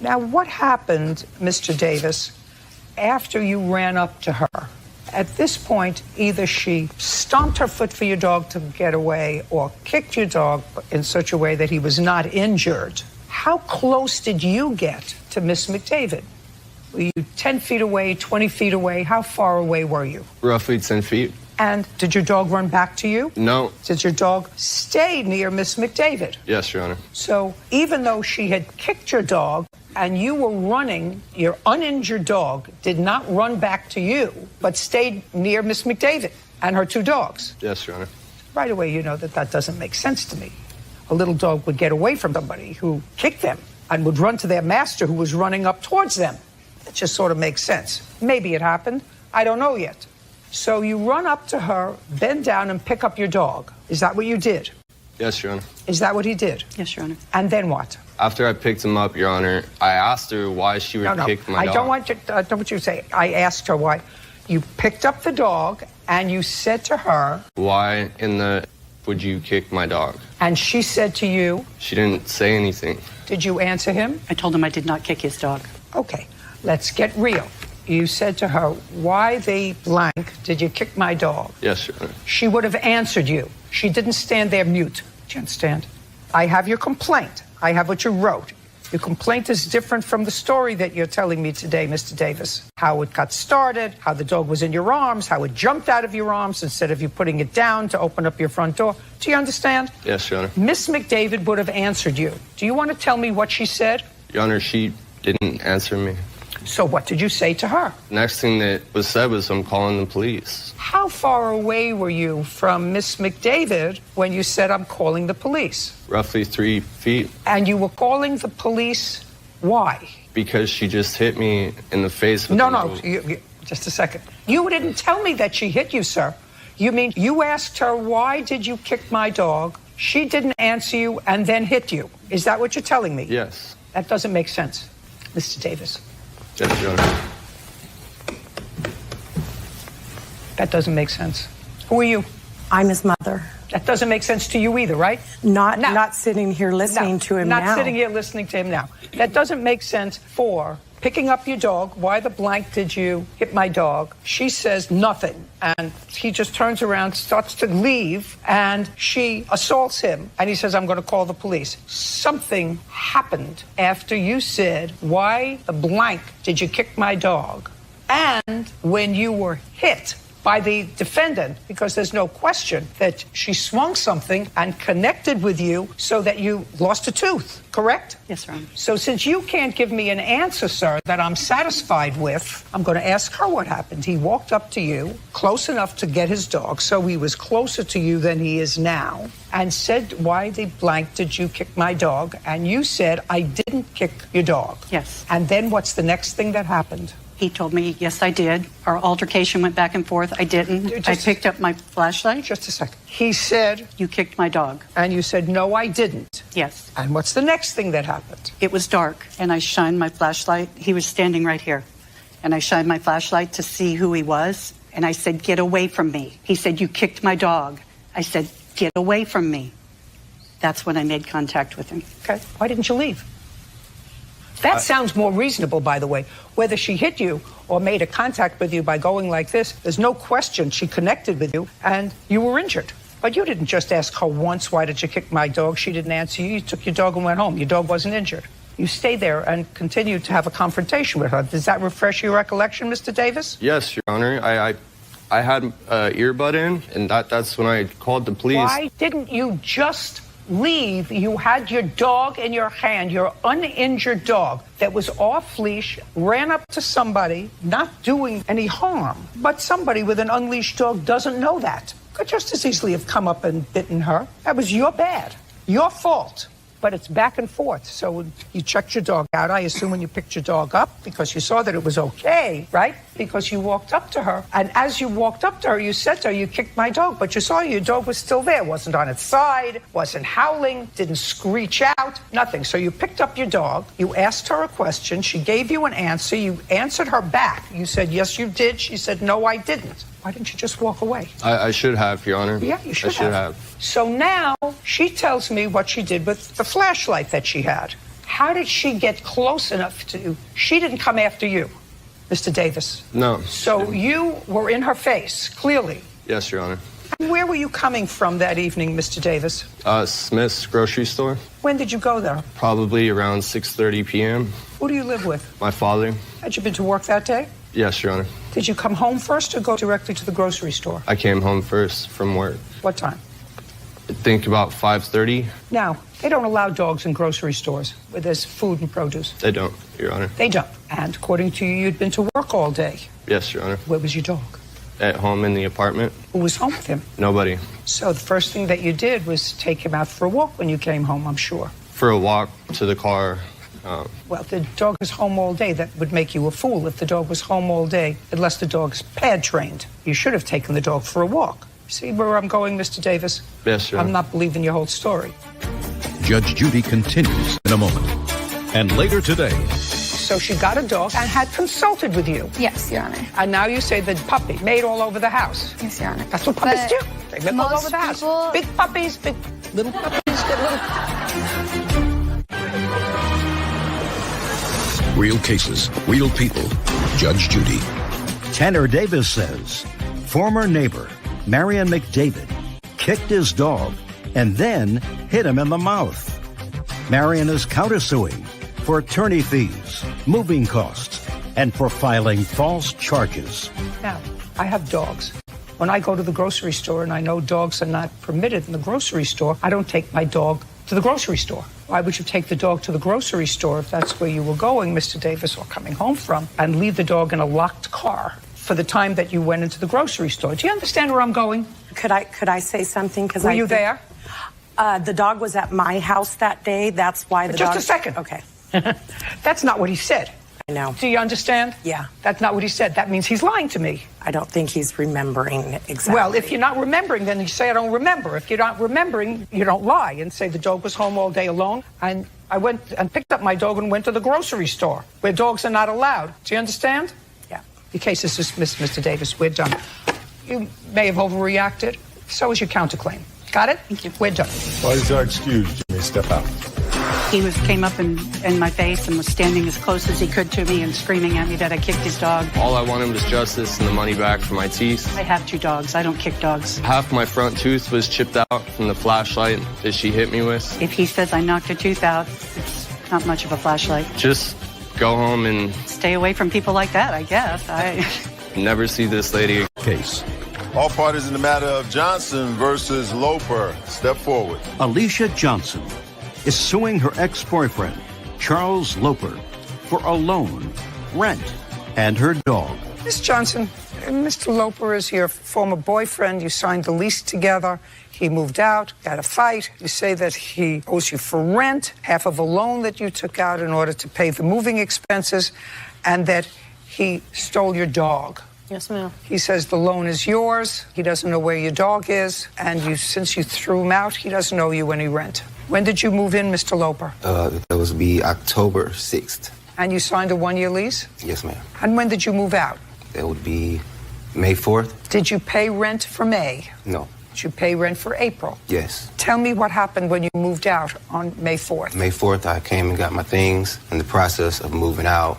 Now, what happened, Mr. Davis, after you ran up to her? At this point, either she stomped her foot for your dog to get away or kicked your dog in such a way that he was not injured. How close did you get to Miss McDavid? Were you 10 feet away, 20 feet away? How far away were you? Roughly 10 feet. And did your dog run back to you? No. Did your dog stay near Miss McDavid? Yes, Your Honor. So even though she had kicked your dog and you were running, your uninjured dog did not run back to you, but stayed near Miss McDavid and her two dogs. Yes, Your Honor. Right away, you know that doesn't make sense to me. A little dog would get away from somebody who kicked them and would run to their master who was running up towards them. It just sort of makes sense. Maybe it happened. I don't know yet. So you run up to her, bend down, and pick up your dog. Is that what you did? Yes, Your Honor. Is that what he did? Yes, Your Honor. And then what? After I picked him up, Your Honor, I asked her why she would kick my dog. I don't want you to say. I asked her why. You picked up the dog, and you said to her... Why in the would you kick my dog? And she said to you... She didn't say anything. Did you answer him? I told him I did not kick his dog. Okay, let's get real. You said to her, why the blank did you kick my dog? Yes, Your Honor. She would have answered you. She didn't stand there mute. Do you understand? I have your complaint. I have what you wrote. Your complaint is different from the story that you're telling me today, Mr. Davis. How it got started, how the dog was in your arms, how it jumped out of your arms instead of you putting it down to open up your front door. Do you understand? Yes, Your Honor. Miss McDavid would have answered you. Do you want to tell me what she said? Your Honor, she didn't answer me. So what did you say to her? Next thing that was said was, I'm calling the police. How far away were you from Miss McDavid when you said, I'm calling the police? Roughly 3 feet. And you were calling the police, why? Because she just hit me in the face with just a second. You didn't tell me that she hit you, sir. You mean you asked her, why did you kick my dog? She didn't answer you and then hit you. Is that what you're telling me? Yes. That doesn't make sense, Mr. Davis. Yes, Your Honor. That doesn't make sense. Who are you? I'm his mother. That doesn't make sense to you either, right? Not sitting here listening to him now. Not sitting here listening to him now. That doesn't make sense for picking up your dog. Why the blank did you hit my dog? She says nothing. And he just turns around, starts to leave, and she assaults him. And he says, I'm going to call the police. Something happened after you said, why the blank did you kick my dog? And when you were hit by the defendant, because there's no question that she swung something and connected with you so that you lost a tooth, correct? Yes, Your Honor. So since you can't give me an answer, sir, that I'm satisfied with, I'm going to ask her what happened. He walked up to you close enough to get his dog, so he was closer to you than he is now, and said, why the blank did you kick my dog? And you said, I didn't kick your dog. Yes. And then what's the next thing that happened? He told me, yes, I did. Our altercation went back and forth. I didn't. I picked up my flashlight. Just a second. He said... You kicked my dog. And you said, no, I didn't. Yes. And what's the next thing that happened? It was dark, and I shined my flashlight. He was standing right here. And I shined my flashlight to see who he was. And I said, get away from me. He said, you kicked my dog. I said, get away from me. That's when I made contact with him. Okay. Why didn't you leave? That sounds more reasonable, by the way. Whether she hit you or made a contact with you by going like this, there's no question she connected with you and you were injured. But you didn't just ask her once, why did you kick my dog? She didn't answer you. You took your dog and went home. Your dog wasn't injured. You stayed there and continued to have a confrontation with her. Does that refresh your recollection, Mr. Davis? Yes, Your Honor. I had an earbud in, and that's when I called the police. Why didn't you just leave? You had your dog in your hand, your uninjured dog that was off leash, ran up to somebody, not doing any harm. But somebody with an unleashed dog doesn't know that. Could just as easily have come up and bitten her. That was your bad, your fault. But it's back and forth. So you checked your dog out, I assume, when you picked your dog up, because you saw that it was okay, right? Because you walked up to her. And as you walked up to her, you said to her, you kicked my dog. But you saw your dog was still there. Wasn't on its side, wasn't howling, didn't screech out, nothing. So you picked up your dog. You asked her a question. She gave you an answer. You answered her back. You said, yes, you did. She said, no, I didn't. Why didn't you just walk away? I should have, Your Honor. Yeah, you should have. So now she tells me what she did with the flashlight that she had. How did she get close enough to you? She didn't come after you, Mr. Davis. No. So you were in her face, clearly. Yes, Your Honor. Where were you coming from that evening, Mr. Davis? Smith's grocery store. When did you go there? Probably around 6:30 p.m. Who do you live with? My father. Had you been to work that day? Yes, Your Honor. Did you come home first or go directly to the grocery store? I came home first from work. What time? I think about 5:30. Now, they don't allow dogs in grocery stores where there's food and produce. They don't, Your Honor. They don't. And according to you, you'd been to work all day. Yes, Your Honor. Where was your dog? At home in the apartment. Who was home with him? Nobody. So the first thing that you did was take him out for a walk when you came home, I'm sure. For a walk to the car. Well, if the dog is home all day, that would make you a fool. If the dog was home all day, unless the dog's pad trained, you should have taken the dog for a walk. See where I'm going, Mr. Davis? Yes, Your Honor. I'm not believing your whole story. Judge Judy continues in a moment. And later today, So she got a dog and had consulted with you. Yes, Your Honor. And now you say the puppy made all over the house. Yes, Your Honor. That's what puppies But do. They live all most over the house. people- Big puppies, big little puppies, get little. real cases, real people. Judge Judy. Tanner Davis says former neighbor Marion McDavid kicked his dog and then hit him in the mouth. Marion is countersuing for attorney fees, moving costs, and for filing false charges. Now, I have dogs. When I go to the grocery store and I know dogs are not permitted in the grocery store, I don't take my dog to the grocery store. Why would you take the dog to the grocery store if that's where you were going, Mr. Davis, or coming home from, and leave the dog in a locked car for the time that you went into the grocery store? Do you understand where I'm going? Could I say something? Were you there? The dog was at my house that day. That's why the dog. Just a second. Okay. That's not what he said. I know. Do you understand? Yeah. That's not what he said. That means he's lying to me. I don't think he's remembering exactly. Well, if you're not remembering, then you say, I don't remember. If you're not remembering, you don't lie and say the dog was home all day alone. And I went and picked up my dog and went to the grocery store where dogs are not allowed. Do you understand? Yeah. Your case is dismissed, Mr. Davis. We're done. You may have overreacted. So is your counterclaim. Got it? Thank you. We're done. Parties are excused. You may step out. He came up in my face and was standing as close as he could to me and screaming at me that I kicked his dog. All I wanted was justice and the money back for my teeth. I have 2 dogs. I don't kick dogs. Half my front tooth was chipped out from the flashlight that she hit me with. If he says I knocked a tooth out, it's not much of a flashlight. Just go home and Stay away from people like that, I guess. never see this lady again. Case. All parties in the matter of Johnson versus Loper, step forward. Alicia Johnson is suing her ex-boyfriend, Charles Loper, for a loan, rent, and her dog. Miss Johnson, Mr. Loper is your former boyfriend. You signed the lease together. He moved out, got a fight. You say that he owes you for rent, half of a loan that you took out in order to pay the moving expenses, and that he stole your dog. Yes, ma'am. He says the loan is yours. He doesn't know where your dog is. And since you threw him out, he doesn't owe you any rent. When did you move in, Mr. Loper? That was be October 6th. And you signed a 1-year lease? Yes, ma'am. And when did you move out? That would be May 4th? Did you pay rent for May? No. Did you pay rent for April? Yes. Tell me what happened when you moved out on May 4th. May 4th, I came and got my things. In the process of moving out.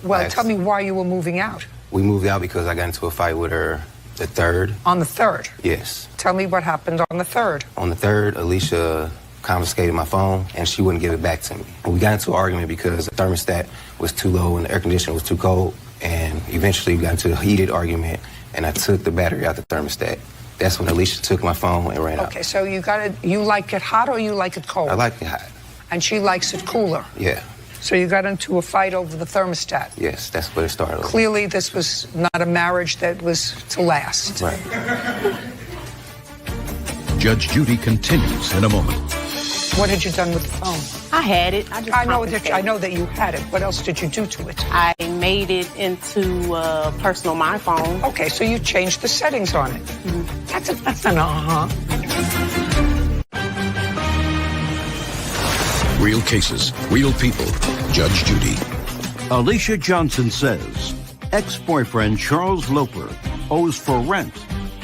Well, tell me why you were moving out. We moved out because I got into a fight with her the 3rd. On the 3rd? Yes. Tell me what happened on the 3rd. On the 3rd, Alicia confiscated my phone and she wouldn't give it back to me. And we got into an argument because the thermostat was too low and the air conditioner was too cold. And eventually we got into a heated argument and I took the battery out the thermostat. That's when Alicia took my phone and ran out. Okay, so you like it hot or you like it cold? I like it hot. And she likes it cooler? Yeah. So you got into a fight over the thermostat? Yes, that's where it started. Clearly this was not a marriage that was to last. Right. Judge Judy continues in a moment. What had you done with the phone? I had it. I know that you had it. What else did you do to it? I made it into personal my phone. Okay, so you changed the settings on it. Mm-hmm. That's an Real cases, real people. Judge Judy. Alicia Johnson says ex-boyfriend Charles Loper owes for rent,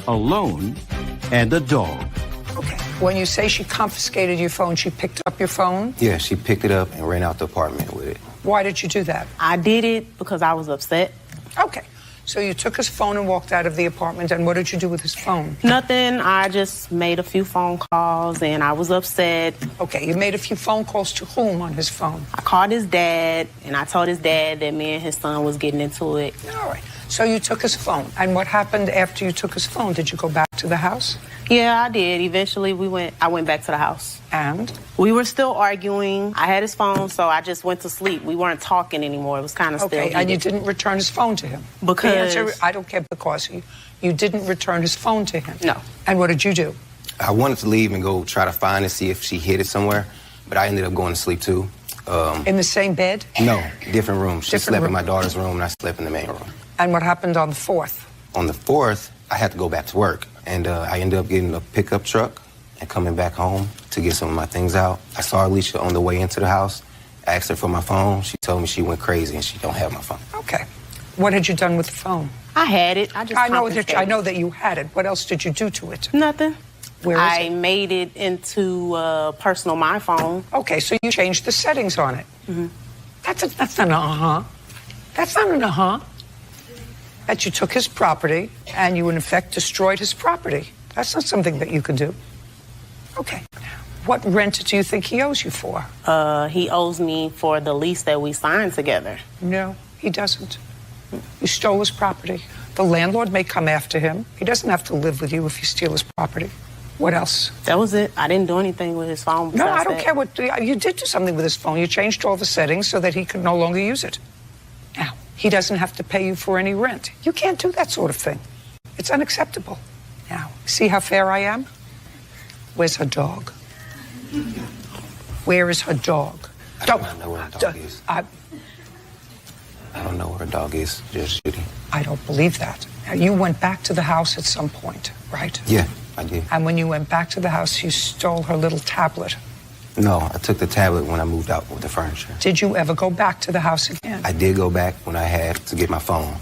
a loan, and a dog. Okay, When you say she confiscated your phone, she picked up your phone? Yeah, she picked it up and ran out the apartment with it. Why did you do that? I did it because I was upset. Okay. So you took his phone and walked out of the apartment, and what did you do with his phone? Nothing. I just made a few phone calls and I was upset. Okay, you made a few phone calls to whom on his phone? I called his dad and I told his dad that me and his son was getting into it. All right. So you took his phone. And what happened after you took his phone? Did you go back to the house? Yeah, I did. Eventually I went back to the house. And? We were still arguing. I had his phone, so I just went to sleep. We weren't talking anymore. It was kind of still Okay, and you heated. didn't return his phone to him? Because- The answer, I don't care because you didn't return his phone to him? No. And what did you do? I wanted to leave and go try to find and see if she hid it somewhere, but I ended up going to sleep too. In the same bed? No, different room. She Different slept in room. my daughter's room and I slept in the main room. And what happened on the 4th? On the 4th, I had to go back to work, and I ended up getting a pickup truck and coming back home to get some of my things out. I saw Alicia on the way into the house, asked her for my phone. She told me she went crazy and she don't have my phone. Okay. What had you done with the phone? I had it. I know that you had it. What else did you do to it? Nothing. Where is I it? made it into personal my phone. Okay, so you changed the settings on it. Mm-hmm. That's not an uh-huh. That's not an uh-huh. That you took his property and you, in effect, destroyed his property. That's not something that you can do. Okay. What rent do you think he owes you for? He owes me for the lease that we signed together. No, he doesn't. You stole his property. The landlord may come after him. He doesn't have to live with you if you steal his property. What else? That was it. I didn't do anything with his phone. No, I besides don't that. care what... You did do something with his phone. You changed all the settings so that he could no longer use it. Now, he doesn't have to pay you for any rent. You can't do that sort of thing. It's unacceptable. Now, see how fair I am? Where's her dog? Where is her dog? I don't know where her dog is. I don't know where her dog is, Judge Judy. I don't believe that. Now, you went back to the house at some point, right? Yeah, I did. And when you went back to the house, you stole her little tablet. No, I took the tablet when I moved out with the furniture. Did you ever go back to the house again? I did go back when I had to get my phone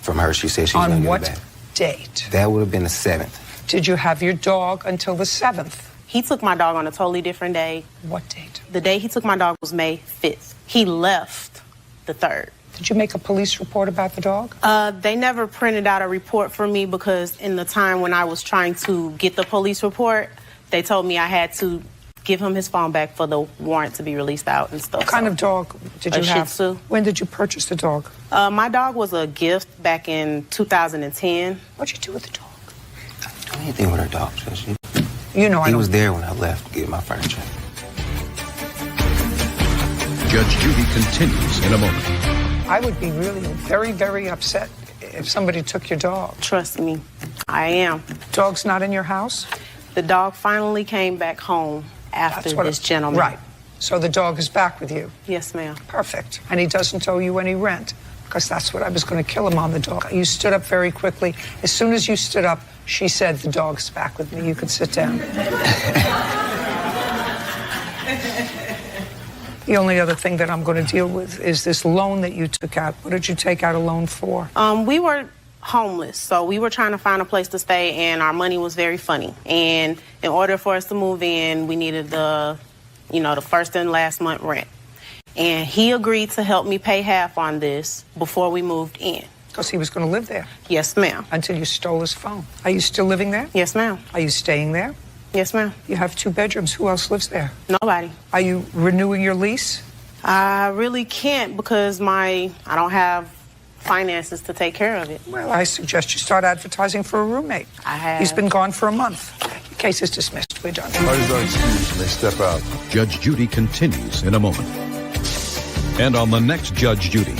from her. She said she was going On to what give it back. date? That would have been the 7th. Did you have your dog until the 7th? He took my dog on a totally different day. What date? The day he took my dog was May 5th. He left the 3rd. Did you make a police report about the dog? They never printed out a report for me because in the time when I was trying to get the police report, they told me I had to give him his phone back for the warrant to be released out and stuff. What kind of dog did you A Shih have? Tzu. When did you purchase the dog? My dog was a gift back in 2010. What'd you do with the dog? I didn't do anything with her dog, Judge Judy. You know I He don't... was there when I left to get my furniture. Judge Judy continues in a moment. I would be really very, very upset if somebody took your dog. Trust me, I am. Dog's not in your house? The dog finally came back home after this gentleman. Right. So the dog is back with you. Yes, ma'am. Perfect. And he doesn't owe you any rent, because that's what I was going to kill him on, the dog. You stood up very quickly. As soon as you stood up, she said, the dog's back with me. You can sit down. The only other thing that I'm going to deal with is this loan that you took out. What did you take out a loan for? We were homeless, so we were trying to find a place to stay, and our money was very funny. And in order for us to move in, we needed the first and last month rent. And he agreed to help me pay half on this before we moved in. Because he was going to live there. Yes, ma'am. Until you stole his phone. Are you still living there? Yes, ma'am. Are you staying there? Yes, ma'am. You have 2 bedrooms. Who else lives there? Nobody. Are you renewing your lease? I really can't because I don't have finances to take care of it. Well, I suggest you start advertising for a roommate. I have. He's been gone for a month. The case is dismissed. We're done. Parties are excused and they step out. Judge Judy continues in a moment. And on the next Judge Judy.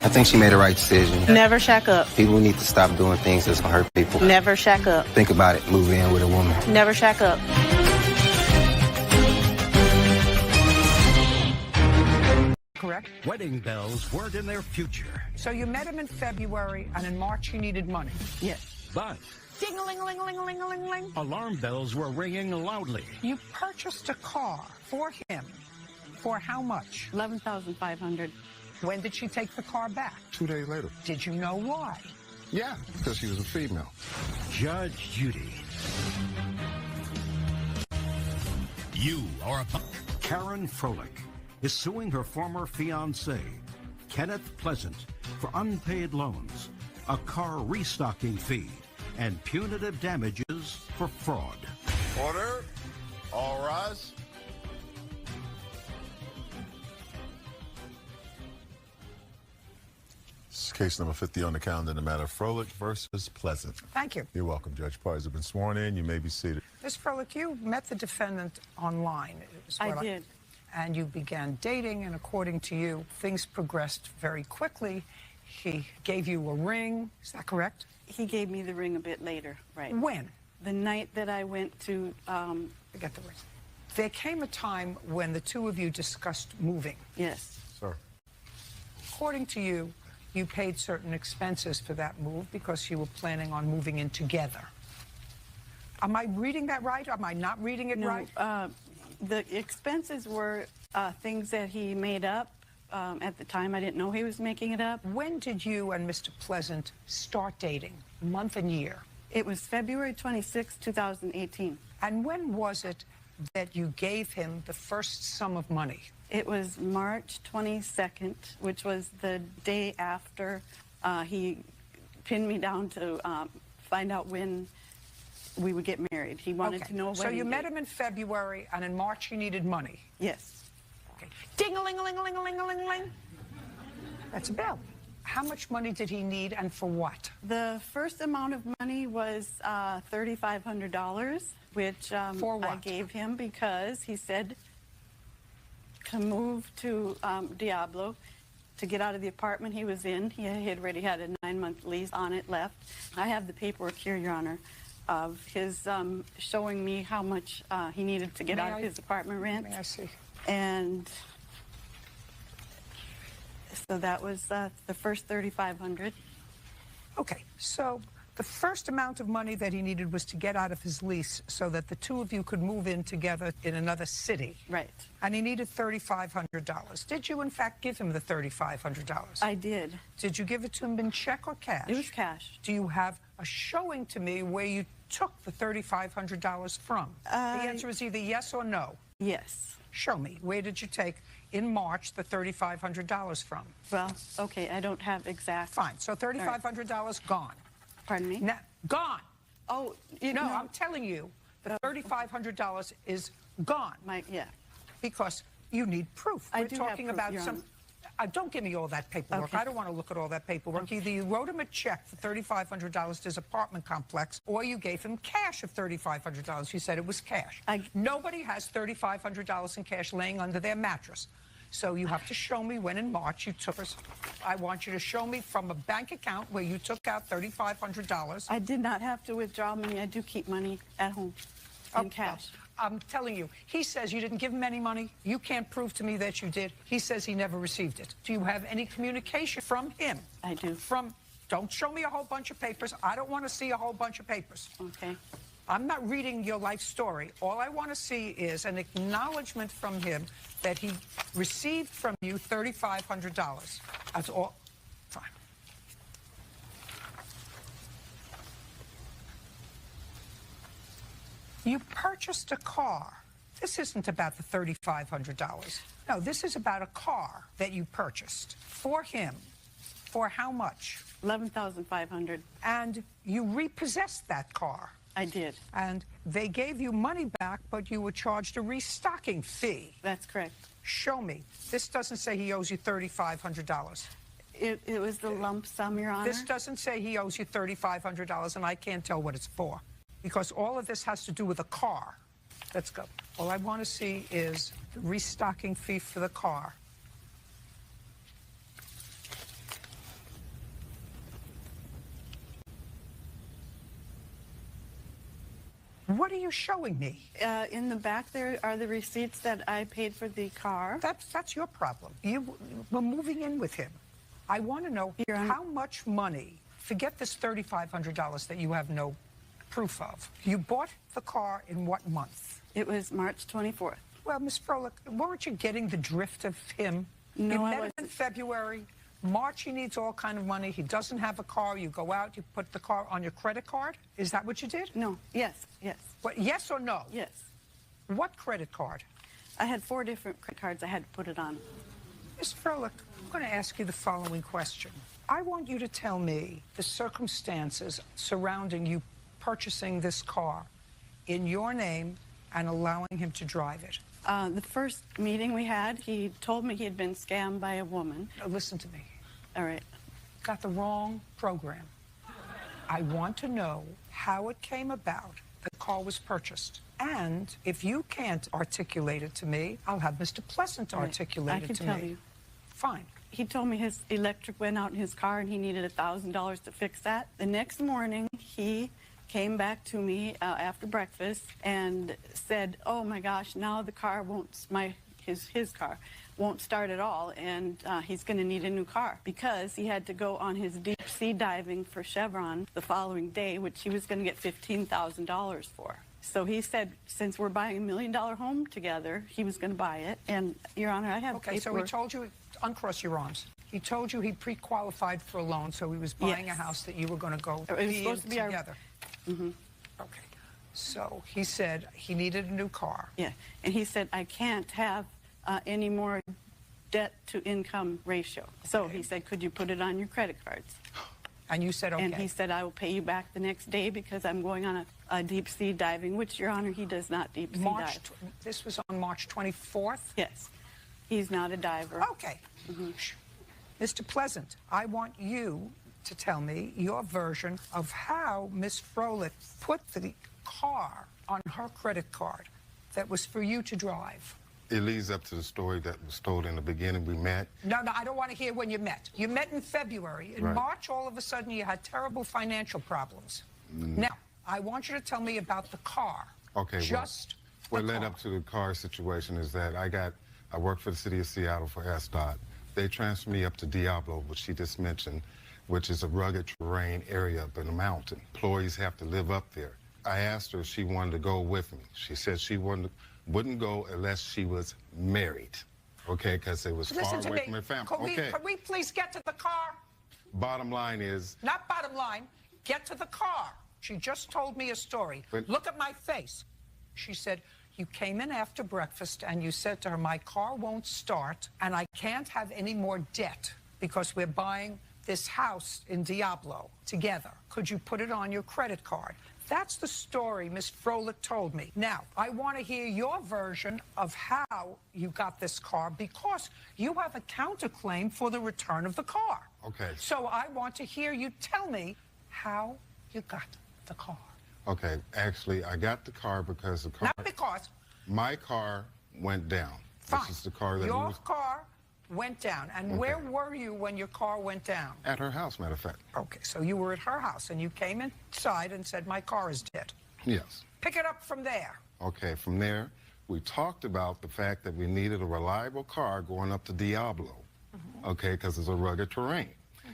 I think she made the right decision. Never shack up. People need to stop doing things that's going to hurt people. Never shack up. Think about it. Move in with a woman. Never shack up. Correct? Wedding bells weren't in their future. So you met him in February, and in March you needed money. Yes. But Ding-a-ling-a-ling-a-ling-a-ling-a-ling. alarm bells were ringing loudly. You purchased a car for him. For how much? $11,500. When did she take the car back? 2 days later. Did you know why? Yeah, because she was a female. Judge Judy. You are about. Karen Froelich is suing her former fiancé, Kenneth Pleasant, for unpaid loans, a car restocking fee, and punitive damages for fraud. Order. All rise. This is case number 50 on the calendar in the matter of Froelich versus Pleasant. Thank you. You're welcome, Judge. Parties have been sworn in. You may be seated. Ms. Froelich, you met the defendant online. I did. And you began dating, and according to you, things progressed very quickly. He gave you a ring. Is that correct? He gave me the ring a bit later, right? When? The night that I went to, Forget the ring. There came a time when the two of you discussed moving. yes, Sir. According to you, you paid certain expenses for that move because you were planning on moving in together. Am I reading that right? Am I not reading it right? The expenses were things that he made up. At the time, I didn't know he was making it up. When did you and Mr. Pleasant start dating? Month and year? It was February 26, 2018. And when was it that you gave him the first sum of money? It was March 22nd, which was the day after he pinned me down to find out when we would get married. He wanted to know when. So you met him in February, and in March he needed money. Yes. Okay. Ding-a-ling-a-ling-a-ling-a-ling-a-ling. That's a bell. How much money did he need, and for what? The first amount of money was $3,500, which For what? I gave him because he said to move to Diablo to get out of the apartment he was in. He had already had a 9-month lease on it left. I have the paperwork here, Your Honor, of his showing me how much he needed to get out of his apartment rent. May I see? And so that was the first $3,500. Okay, so the first amount of money that he needed was to get out of his lease so that the two of you could move in together in another city. Right. And he needed $3,500. Did you, in fact, give him the $3,500? I did. Did you give it to him in check or cash? It was cash. Do you have a showing to me where you took the $3,500 from? The answer is either yes or no. Yes. Show me. Where did you take, in March, the $3,500 from? Well, okay, I don't have exact. Fine. So $3,500 gone. Pardon me? Now, gone. Oh, No, I'm telling you, the $3,500 is gone. Yeah. Because you need proof. I We're do have talking proof, about Your some. Don't give me all that paperwork. Okay. I don't want to look at all that paperwork. Okay. Either you wrote him a check for $3,500 to his apartment complex, or you gave him cash of $3,500. You said it was cash. Nobody has $3,500 in cash laying under their mattress. So you have to show me when in March you took us. I want you to show me from a bank account where you took out $3,500. I did not have to withdraw money. I do keep money at home in cash. I'm telling you, he says you didn't give him any money. You can't prove to me that you did. He says he never received it. Do you have any communication from him? I do. Don't show me a whole bunch of papers. I don't want to see a whole bunch of papers. Okay. I'm not reading your life story. All I want to see is an acknowledgement from him that he received from you $3,500. That's all. Fine. You purchased a car. This isn't about the $3,500. No, this is about a car that you purchased for him. For how much? $11,500. And you repossessed that car. I did. And they gave you money back, but you were charged a restocking fee. That's correct. Show me. This doesn't say he owes you $3,500. It was the lump sum, Your Honor. This doesn't say he owes you $3,500, and I can't tell what it's for. Because all of this has to do with a car. Let's go. All I want to see is the restocking fee for the car. What are you showing me? In the back there are the receipts that I paid for the car. That's your problem. You were moving in with him. I want to know how much money, forget this $3,500 that you have no proof of. You bought the car in what month? It was March 24th. Well, Ms. Froelich, weren't you getting the drift of him? No, you I met him wasn't. in February. March, he needs all kind of money. He doesn't have a car. You go out, you put the car on your credit card. Is that what you did? No. Yes. What, yes or no? Yes. What credit card? I had 4 different credit cards I had to put it on. Ms. Froelich, I'm going to ask you the following question. I want you to tell me the circumstances surrounding you purchasing this car in your name and allowing him to drive it. The first meeting we had, he told me he had been scammed by a woman. Now, listen to me. All right. Got the wrong program. I want to know how it came about the car was purchased. And if you can't articulate it to me, I'll have Mr. Pleasant articulate it to me. I can tell you. Fine. He told me his electric went out in his car and he needed $1,000 to fix that. The next morning, he came back to me after breakfast and said, "Oh my gosh, now the car won't, his car won't start at all, and he's going to need a new car," because he had to go on his deep sea diving for Chevron the following day, which he was going to get $15,000 for. So he said, since we're buying $1 million home together, he was going to buy it. And, Your Honor, I have Okay, so he told you, uncross your arms. He told you he pre-qualified for a loan, so he was buying a house that you were going to go was supposed to be together. Okay. So he said he needed a new car. Yeah, and he said, I can't have any more debt to income ratio. So he said, could you put it on your credit cards? And you said, okay. And he said, I will pay you back the next day because I'm going on a deep sea diving, which, Your Honor, he does not deep sea dive. This was on March 24th? Yes. He's not a diver. Okay. Mr. Pleasant, I want you to tell me your version of how Ms. Froelich put the car on her credit card that was for you to drive. It leads up to the story that was told in the beginning. We met. No, I don't want to hear when you met. You met in February. In March, all of a sudden, you had terrible financial problems. Now, I want you to tell me about the car. Okay. What led up to the car situation is that I worked for the city of Seattle for SDOT. They transferred me up to Diablo, which she just mentioned, which is a rugged terrain area up in the mountain. Employees have to live up there. I asked her if she wanted to go with me. She said she wouldn't go unless she was married, okay, because it was far away from her family. Can we please get to the car? Bottom line is... Not bottom line. Get to the car. She just told me a story. Look at my face. She said, you came in after breakfast and you said to her, my car won't start and I can't have any more debt because we're buying this house in Diablo together. Could you put it on your credit card? That's the story Ms. Froelich told me. Now, I want to hear your version of how you got this car because you have a counterclaim for the return of the car. Okay. So I want to hear you tell me how you got the car. Okay, actually, I got the car because the car... Not because. My car went down. Fine. This is the car that... Your car went down. And where were you when your car went down? At her house, matter of fact. Okay, so you were at her house and you came inside and said, my car is dead. Yes. Pick it up from there. Okay, from there, we talked about the fact that we needed a reliable car going up to Diablo, okay, because it's a rugged terrain.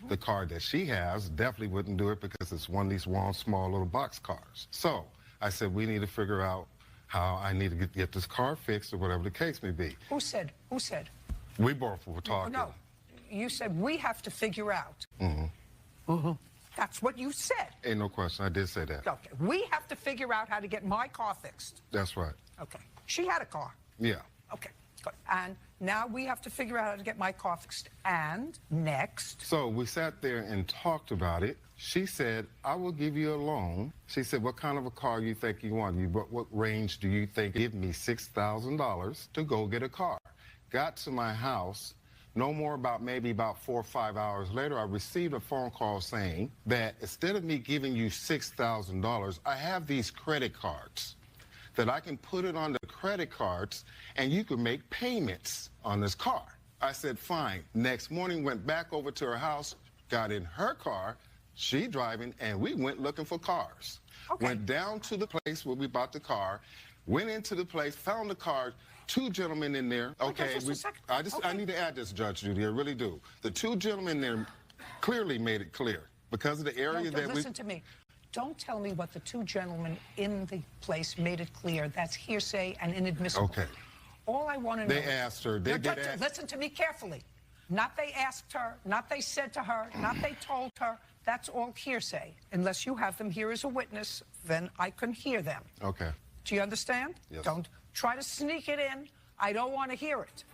The car that she has definitely wouldn't do it because it's one of these small little box cars. So I said, we need to figure out how I need to get this car fixed or whatever the case may be. Who said? Who said? We both were talking. No, you said we have to figure out. That's what you said. Ain't no question. I did say that. Okay, we have to figure out how to get my car fixed. That's right. Okay, she had a car. Yeah. Okay, good. And now we have to figure out how to get my car fixed. And next? So we sat there and talked about it. She said, I will give you a loan. She said, what kind of a car you think you want? What range do you think? Give me $6,000 to go get a car. Got to my house. No more maybe about 4 or 5 hours later, I received a phone call saying that instead of me giving you $6,000, I have these credit cards that I can put it on the credit cards and you can make payments on this car. I said, fine. Next morning, went back over to her house, got in her car, she driving, and we went looking for cars. Okay. Went down to the place where we bought the car, went into the place, found the car, 2 gentlemen in there. Okay, I need to add this, Judge Judy, I really do. The 2 gentlemen there clearly made it clear because of the area Listen to me. Don't tell me what the 2 gentlemen in the place made it clear. That's hearsay and inadmissible. Okay. All I want to know... They asked her. Listen to me carefully. Not they asked her, not they said to her, not they told her. That's all hearsay. Unless you have them here as a witness, then I can hear them. Okay. Do you understand? Yes. Try to sneak it in. I don't want to hear it.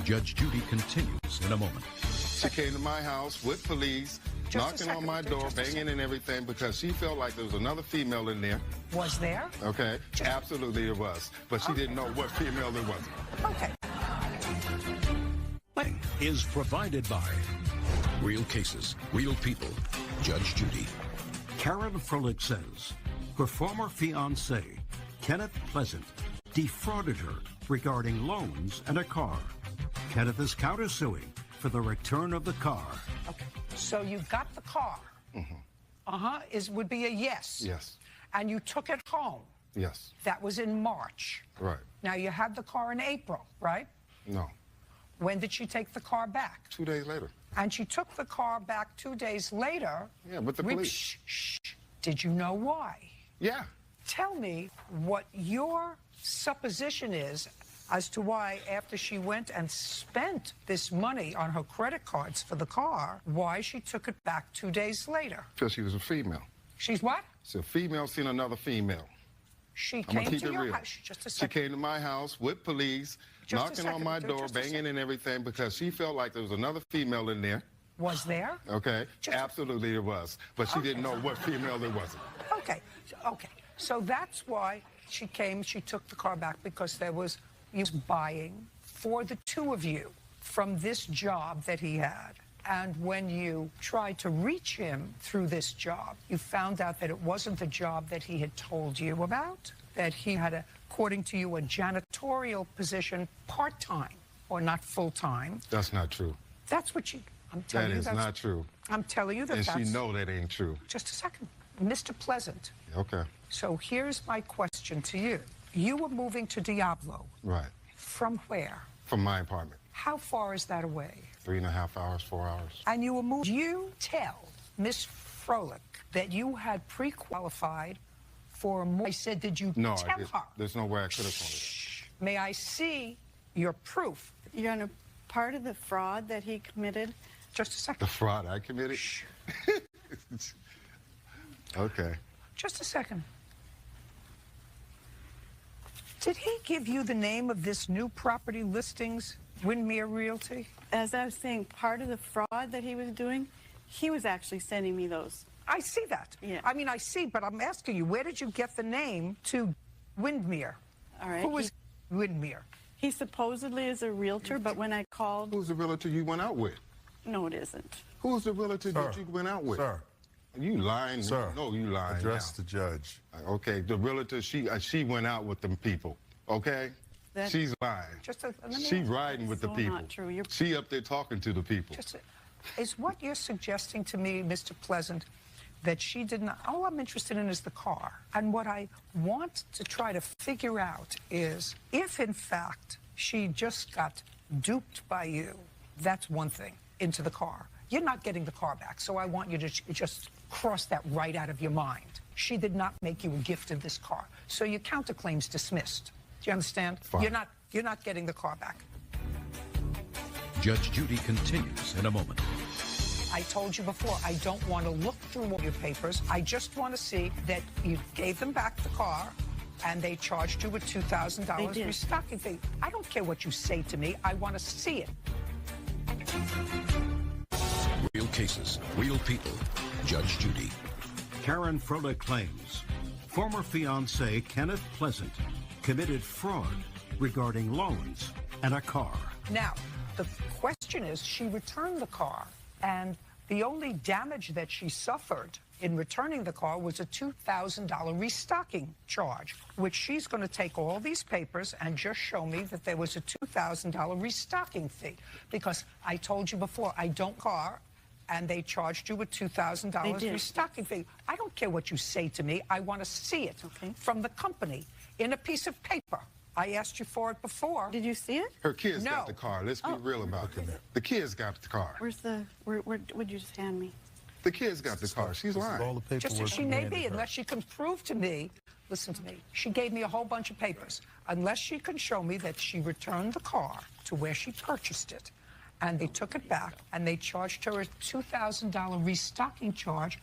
Judge Judy continues in a moment. She came to my house with police, Just a knocking second, on my Victor, door, just a banging second. and everything because she felt like there was another female in there. Was there? Okay, absolutely it was, but she didn't know what female it was. Okay. Is provided by Real Cases, Real People. Judge Judy. Karen Froelich says her former fiancé, Kenneth Pleasant, defrauded her regarding loans and a car. Kenneth is countersuing for the return of the car. Okay. So you got the car. Would be a yes. Yes, And you took it home. yes, That was in March. right. Now you had the car in April, right? No, When did she take the car back? 2 days later. And she took the car back 2 days later. Yeah, with the police. Shh. Did you know why? Yeah. Tell me what your supposition is as to why, after she went and spent this money on her credit cards for the car, why she took it back 2 days later. Because she was a female. She's what? So a female seen another female. She I'm gonna came keep to it your real. house. Just a She second. came to my house with police, Just a knocking second, on my Victor, door, just a banging second. and everything because she felt like there was another female in there. Was there? Okay, Just- absolutely it was, but she didn't know what female it was. Okay. So that's why she came. She took the car back because there was you buying for the two of you from this job that he had. And when you tried to reach him through this job, you found out that it wasn't the job that he had told you about, that he had, according to you, a janitorial position part-time or not full-time. That's not true. That's what I'm telling That you. is not true. I'm telling you that And that's... she know that ain't true. Just a second. Mr. Pleasant. Okay, So here's my question to you. You were moving to Diablo. right. From where? From my apartment. How far is that away? 3.5 hours, 4 hours. And you were moving. You tell Miss Froelich that you had pre-qualified for more. I said, did you No, tell her? there's no way I could have told her. May I see your proof? You're on a part of the fraud that he committed. Just a The second. fraud I committed? Okay. Just a second. Did he give you the name of this new property listings, Windmere Realty? As I was saying, part of the fraud that he was doing, he was actually sending me those. I see that. Yeah. I mean, I see, but I'm asking you, where did you get the name to Windmere? All right. Who was Windmere? He supposedly is a realtor, but when I called, Who's the realtor you went out with? no, it isn't. Who's the realtor that you went out with? Sir, You lying? sir. No, you lying. Address now. the judge. Okay, the realtor, she went out with them people. Okay, That- she's lying. Let me She ask- riding with the so people. not true. You're- She up there talking to the people. Is what you're suggesting to me, Mr. Pleasant, that she did not? All I'm interested in is the car. And what I want to try to figure out is if, in fact, she just got duped by you, that's one thing, into the car. You're not getting the car back, so I want you to just cross that right out of your mind. She did not make you a gift of this car. So your counterclaim's dismissed. Do you understand? Fine. You're not getting the car back. Judge Judy continues in a moment. I told you before, I don't want to look through all your papers. I just want to see that you gave them back the car and they charged you with $2,000 They did. restocking fee. I don't care what you say to me. I want to see it. Real Cases, Real People. Judge Judy. Karen Froelich claims former fiancé Kenneth Pleasant committed fraud regarding loans and a car. Now, the question is, she returned the car, and the only damage that she suffered in returning the car was a $2,000 restocking charge, which she's going to take all these papers and just show me that there was a $2,000 restocking fee. Because I told you before, I don't car, and they charged you a $2,000 did. restocking fee. I don't care what you say to me. I want to see it from the company in a piece of paper. I asked you for it before. Did you see it? Her kids No. got the car. Let's be real about it. The kids got the car. Where's the, where would you just hand me? The kids got the car. She's This is all lying. the paperwork. Just as she we may handed be, her. unless she can prove to me, listen to me, she gave me a whole bunch of papers. Unless she can show me that she returned the car to where she purchased it, and they took it back, and they charged her a $2,000 restocking charge,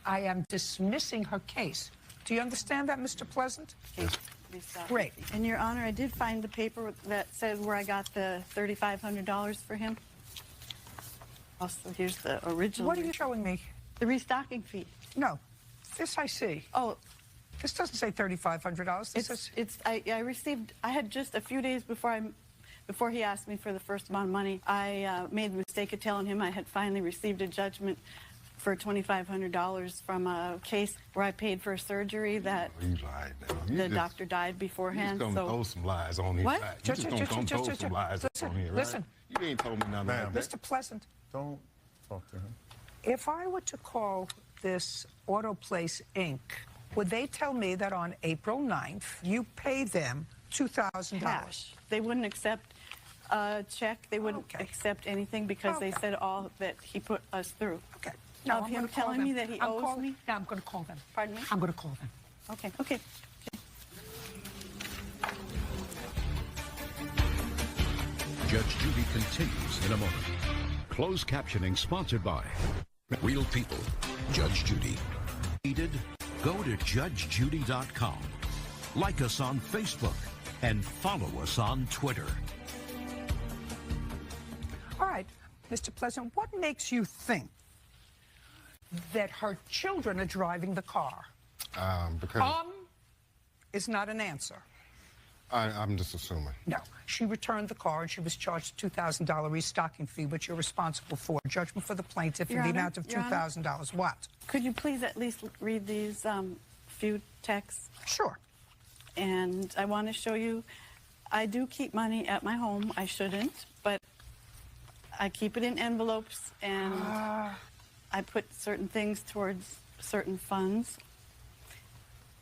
I am dismissing her case. Do you understand that, Mr. Pleasant? Great. And Your Honor, I did find the paper that said where I got the $3,500 for him. Also, here's the original. What are you showing me? The restocking fee. No, this I see. Oh, This doesn't say $3,500. This is. I received. I had just a few days before he asked me for the first amount of money. I made the mistake of telling him I had finally received a judgment for $2,500 from a case where I paid for a surgery that You lied now. the doctor died beforehand. You just gonna So throw some lies on his What? back. You just gonna come throw some lies on here, right? Listen. You ain't told me nothing like that. Mr. Pleasant, Don't talk to him. if I were to call this Auto Place Inc., would they tell me that on April 9th you pay them $2,000? cash. They wouldn't accept a check. They wouldn't Okay. accept anything because they Okay. said all that he put us through. Okay. Of I'm him gonna call telling them. me that he I'm owes calling- me? Yeah, I'm going to call them. Pardon me? I'm going to call them. Okay. Okay. Judge Judy continues in a moment. Closed captioning sponsored by Real People. Judge Judy. Needed? Go to judgejudy.com. Like us on Facebook and follow us on Twitter. All right, Mr. Pleasant, what makes you think that her children are driving the car? Because Is not an answer. I'm just assuming. No, she returned the car and she was charged a $2,000 restocking fee, which you're responsible for. Judgment for the plaintiff Your in the Honor, amount of Your Honor. $2,000. What? Could you please at least read these few texts? Sure. And I want to show you, I do keep money at my home. I shouldn't, but I keep it in envelopes and I put certain things towards certain funds.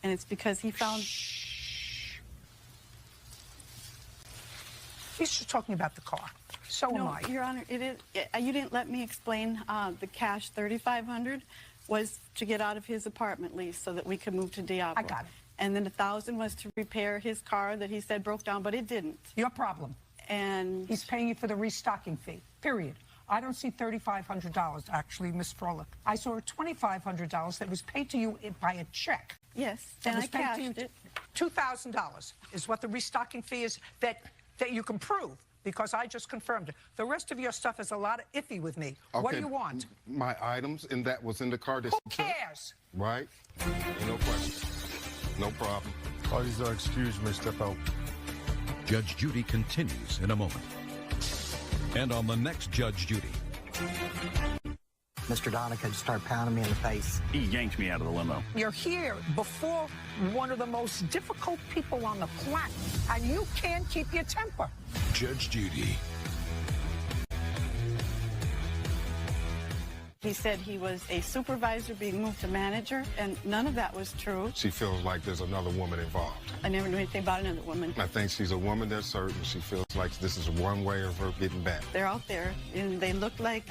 And it's because he found... He's just talking about the car. So am No, I. Your Honor, it is. You didn't let me explain. The cash $3,500 was to get out of his apartment lease so that we could move to Diablo. I got it. And then $1,000 was to repair his car that he said broke down, but it didn't. Your problem. And He's paying you for the restocking fee, period. I don't see $3,500, actually, Ms. Froelich. I saw a $2,500 that was paid to you by a check. yes, That and was I paid to you. cashed it. $2,000 is what the restocking fee is that you can prove, because I just confirmed it. The rest of your stuff is a lot of iffy with me. What do you want? My items, and that was in the car. Who cares? Right? Ain't no question. No problem. Parties are excused. May step out. Judge Judy continues in a moment. And on the next Judge Judy. Mr. Donica just started pounding me in the face. He yanked me out of the limo. You're here before one of the most difficult people on the planet, and you can't keep your temper. Judge Judy. He said he was a supervisor being moved to manager, and none of that was true. She feels like there's another woman involved. I never knew anything about another woman. I think she's a woman that's certain. She feels like this is one way of her getting back. They're out there, and they look like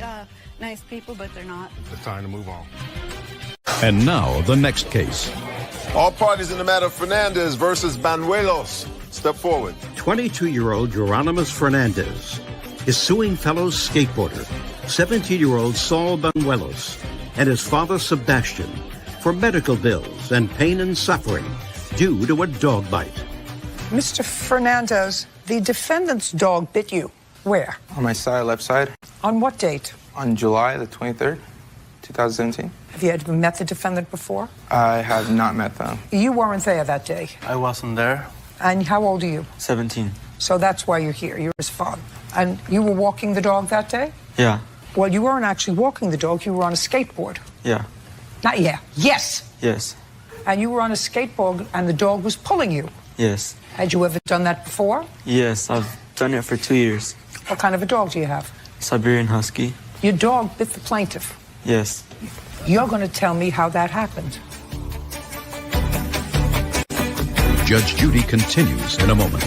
nice people, but they're not. It's time to move on. And now the next case. All parties in the matter of Fernandez versus Banuelos. Step forward. 22-year-old Geronimus Fernandez is suing fellow skateboarder, 17-year-old Saul Banuelos, and his father Sebastian for medical bills and pain and suffering due to a dog bite. Mr. Fernandez, the defendant's dog bit you. Where? On my side, left side. On what date? On July the 23rd, 2017. Have you ever met the defendant before? I have not met them. You weren't there that day. I wasn't there. And how old are you? 17. So that's why you're here. You're his father. And you were walking the dog that day? Yeah. Well, you weren't actually walking the dog. You were on a skateboard. Yeah. Not yeah. Yes. Yes. And you were on a skateboard and the dog was pulling you. Yes. Had you ever done that before? Yes, I've done it for 2 years. What kind of a dog do you have? Siberian Husky. Your dog bit the plaintiff. Yes. You're going to tell me how that happened. Judge Judy continues in a moment.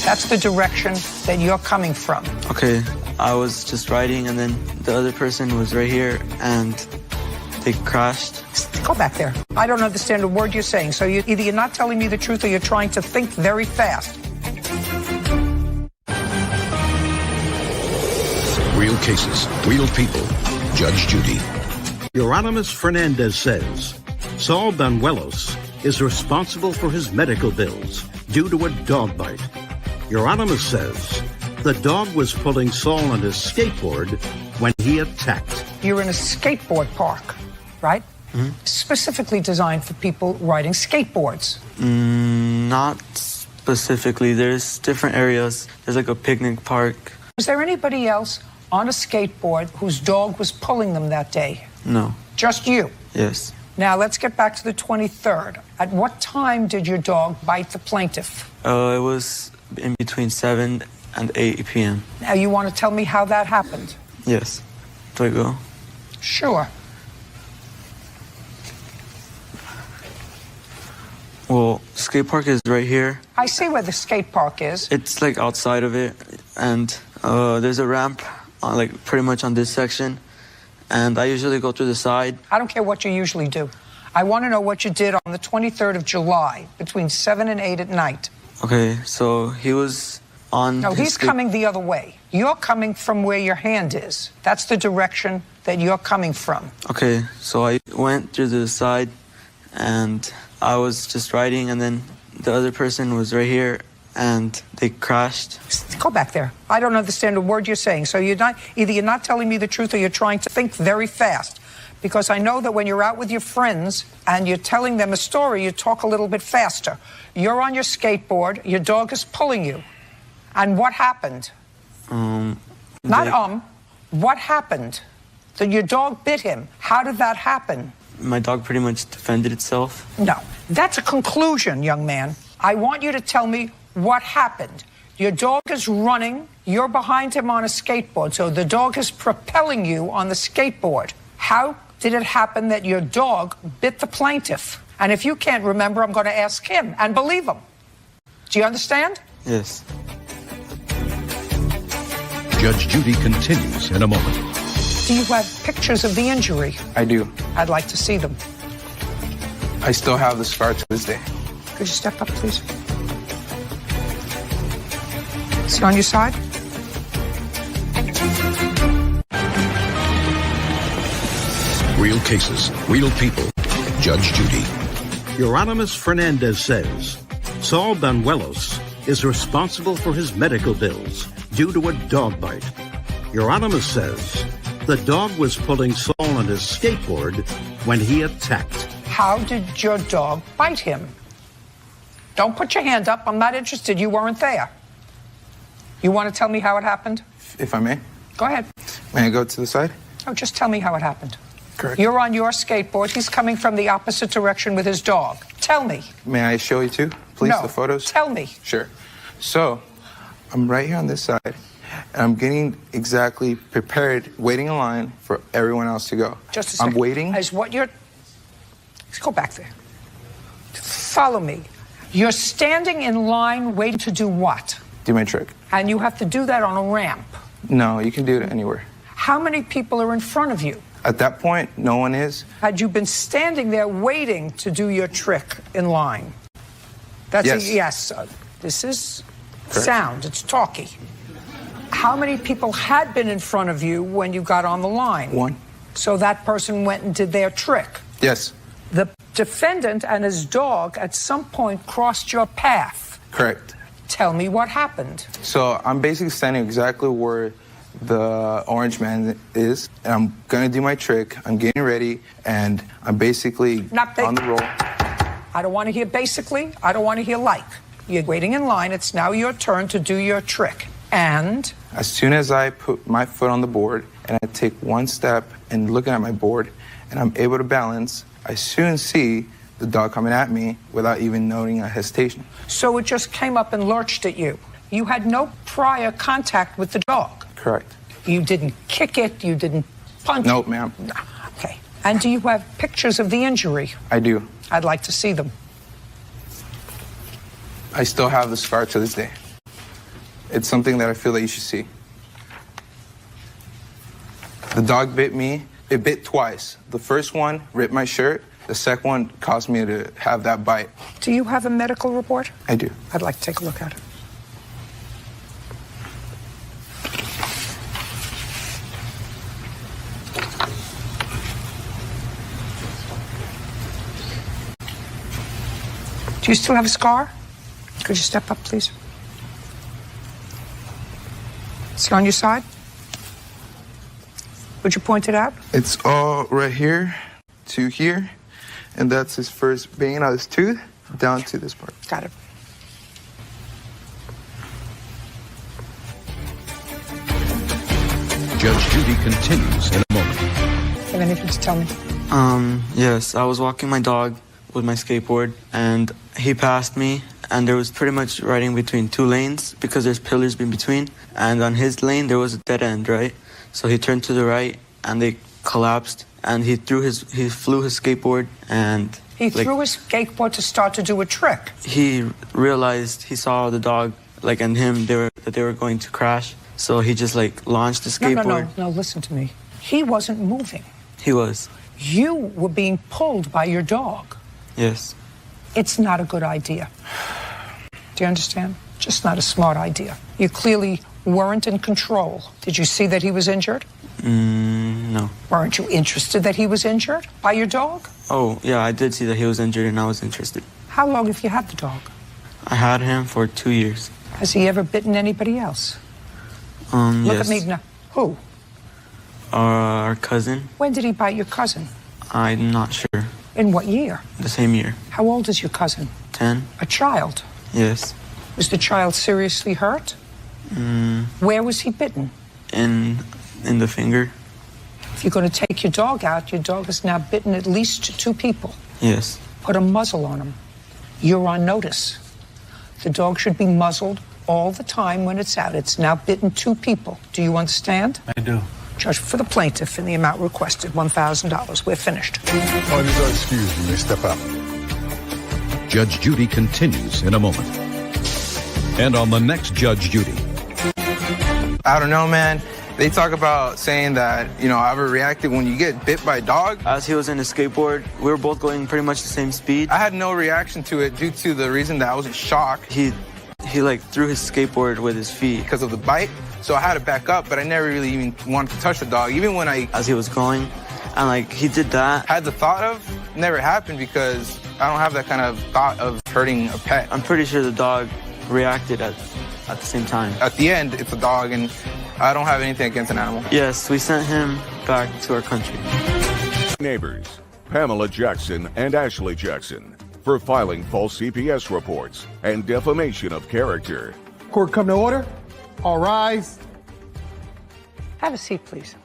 That's the direction that you're coming from. Okay, I was just riding and then the other person was right here and they crashed. Go back there. I don't understand a word you're saying, so either you're not telling me the truth or you're trying to think very fast. Real cases, real people. Judge Judy. Geronimus Fernandez says Saul Banuelos is responsible for his medical bills due to a dog bite. Euronymous says the dog was pulling Saul on his skateboard when he attacked. You're in a skateboard park, right? Specifically designed for people riding skateboards. Not specifically. There's different areas. There's like a picnic park. Was there anybody else on a skateboard whose dog was pulling them that day? No. Just you? Yes. Now, let's get back to the 23rd. At what time did your dog bite the plaintiff? It was in between 7 and 8 p.m. Now, you want to tell me how that happened? Yes. Do I go? Sure. Well, skate park is right here. I see where the skate park is. It's like outside of it, and there's a ramp like pretty much on this section, and I usually go through the side. I don't care what you usually do. I want to know what you did on the 23rd of July between 7 and 8 at night. Okay, so he was on... No, he's coming the other way. You're coming from where your hand is. That's the direction that you're coming from. Okay, so I went through the side, and I was just riding, and then the other person was right here, and they crashed. Go back there. I don't understand a word you're saying. So either you're not telling me the truth or you're trying to think very fast. Because I know that when you're out with your friends and you're telling them a story, you talk a little bit faster. You're on your skateboard, your dog is pulling you. And what happened? What happened? That your dog bit him. How did that happen? My dog pretty much defended itself. No, that's a conclusion, young man. I want you to tell me what happened. Your dog is running, you're behind him on a skateboard, so the dog is propelling you on the skateboard. How did it happen that your dog bit the plaintiff? And if you can't remember, I'm going to ask him and believe him. Do you understand? Yes. Judge Judy continues in a moment. Do you have pictures of the injury? I do. I'd like to see them. I still have the scar to this day. Could you step up, please? Is he on your side? Real cases, real people. Judge Judy. Euronymous Fernandez says Saul Banuelos is responsible for his medical bills due to a dog bite. Euronymous says the dog was pulling Saul on his skateboard when he attacked. How did your dog bite him? Don't put your hand up. I'm not interested. You weren't there. You want to tell me how it happened? If I may. Go ahead. May I go to the side? Oh, just tell me how it happened. Correct. You're on your skateboard. He's coming from the opposite direction with his dog. Tell me. May I show you too, please, No. the photos? Tell me. Sure. So, I'm right here on this side, and I'm getting exactly prepared, waiting in line for everyone else to go. Just a second. I'm waiting. As what you're... Let's go back there. Follow me. You're standing in line waiting to do what? Do my trick. And you have to do that on a ramp. No, you can do it anywhere. How many people are in front of you? At that point, no one is. Had you been standing there waiting to do your trick in line? That's Yes. a yes. This is Correct. sound. It's talky. How many people had been in front of you when you got on the line? One. So that person went and did their trick. Yes. The defendant and his dog at some point crossed your path. Correct. Tell me what happened. So I'm basically standing exactly where the orange man is, and I'm gonna do my trick. I'm getting ready, and I'm basically on the roll. I don't want to hear basically. I don't want to hear like. You're waiting in line. It's now your turn to do your trick. And As soon as I put my foot on the board and I take one step and looking at my board and I'm able to balance, I soon see the dog coming at me without even noting a hesitation. so it just came up and lurched at you. You had no prior contact with the dog. Correct. You didn't kick it. You didn't punch Nope, ma'am. it. Okay. And do you have pictures of the injury? I do. I'd like to see them. I still have the scar to this day. It's something that I feel that you should see. The dog bit me. It bit twice. The first one ripped my shirt. The second one caused me to have that bite. Do you have a medical report? I do. I'd like to take a look at it. Do you still have a scar? Could you step up, please? Is he on your side? Would you point it out? It's all right here to here, and that's his first banging out his tooth down to this part. Got it. Judge Judy continues in a moment. Have anything to tell me? Yes, I was walking my dog with my skateboard, and he passed me, and there was pretty much riding between two lanes because there's pillars in between, and on his lane there was a dead end, right? So he turned to the right, and they collapsed, and he flew his skateboard, and He threw his skateboard to start to do a trick. he realized he saw the dog, and him, that they were going to crash, so he just launched the skateboard. No, listen to me. He wasn't moving. He was. You were being pulled by your dog. Yes. It's not a good idea. Do you understand? Just not a smart idea. You clearly weren't in control. Did you see that he was injured? No. Weren't you interested that he was injured by your dog? Oh, yeah, I did see that he was injured, and I was interested. How long have you had the dog? I had him for 2 years. Has he ever bitten anybody else? Look Yes. at me now. Who? Our cousin. When did he bite your cousin? I'm not sure. In what year? The same year. How old is your cousin? 10. A child. Yes. Was the child seriously hurt? Where was he bitten? In the finger. If you're going to take your dog out, your dog has now bitten at least 2 people. Yes. Put a muzzle on him. You're on notice. The dog should be muzzled all the time when it's out. It's now bitten 2 people. Do you understand? I do. Judge for the plaintiff in the amount requested, $1,000. We're finished. Excuse me, step out. Judge Judy continues in a moment. And on the next Judge Judy. I don't know, man. They talk about saying that, I overreacted when you get bit by a dog. As he was in his skateboard, we were both going pretty much the same speed. I had no reaction to it due to the reason that I was in shock. He threw his skateboard with his feet. Because of the bite. So I had to back up, but I never really even wanted to touch the dog. Even when as he was going, and he did that. Had the thought of, never happened because I don't have that kind of thought of hurting a pet. I'm pretty sure the dog reacted at the same time. At the end, it's a dog, and I don't have anything against an animal. Yes, we sent him back to our country. Neighbors, Pamela Jackson and Ashley Jackson, for filing false CPS reports and defamation of character. Court come to order. All rise. Have a seat, please.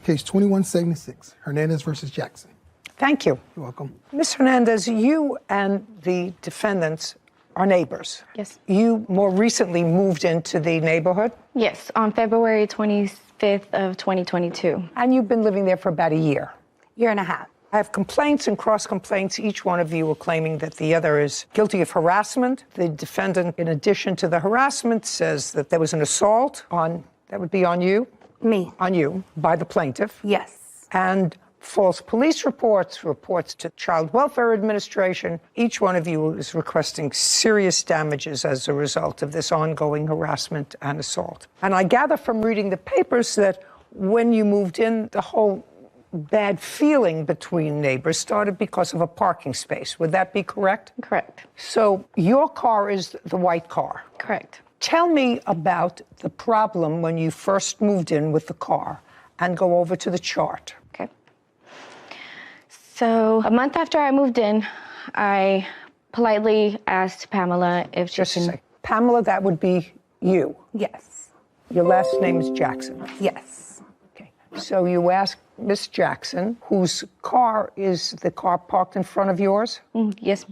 Case 2176, Hernandez versus Jackson. Thank you. You're welcome. Ms. Hernandez, you and the defendants are neighbors. Yes. You more recently moved into the neighborhood? Yes, on February 25th of 2022. And you've been living there for about a year? Year and a half. I have complaints and cross-complaints. Each one of you are claiming that the other is guilty of harassment. The defendant, in addition to the harassment, says that there was an assault that would be on you? Me. On you, by the plaintiff. Yes. And false police reports, reports to Child Welfare Administration. Each one of you is requesting serious damages as a result of this ongoing harassment and assault. And I gather from reading the papers that when you moved in, the whole bad feeling between neighbors started because of a parking space. Would that be correct? Correct. So your car is the white car? Correct. Tell me about the problem when you first moved in with the car and go over to the chart. Okay. So a month after I moved in, I politely asked Pamela if she Just can... a second. Pamela, that would be you? Yes. Your last name is Jackson? Yes. Okay. So you asked Miss Jackson, whose car is the car parked in front of yours? Yes,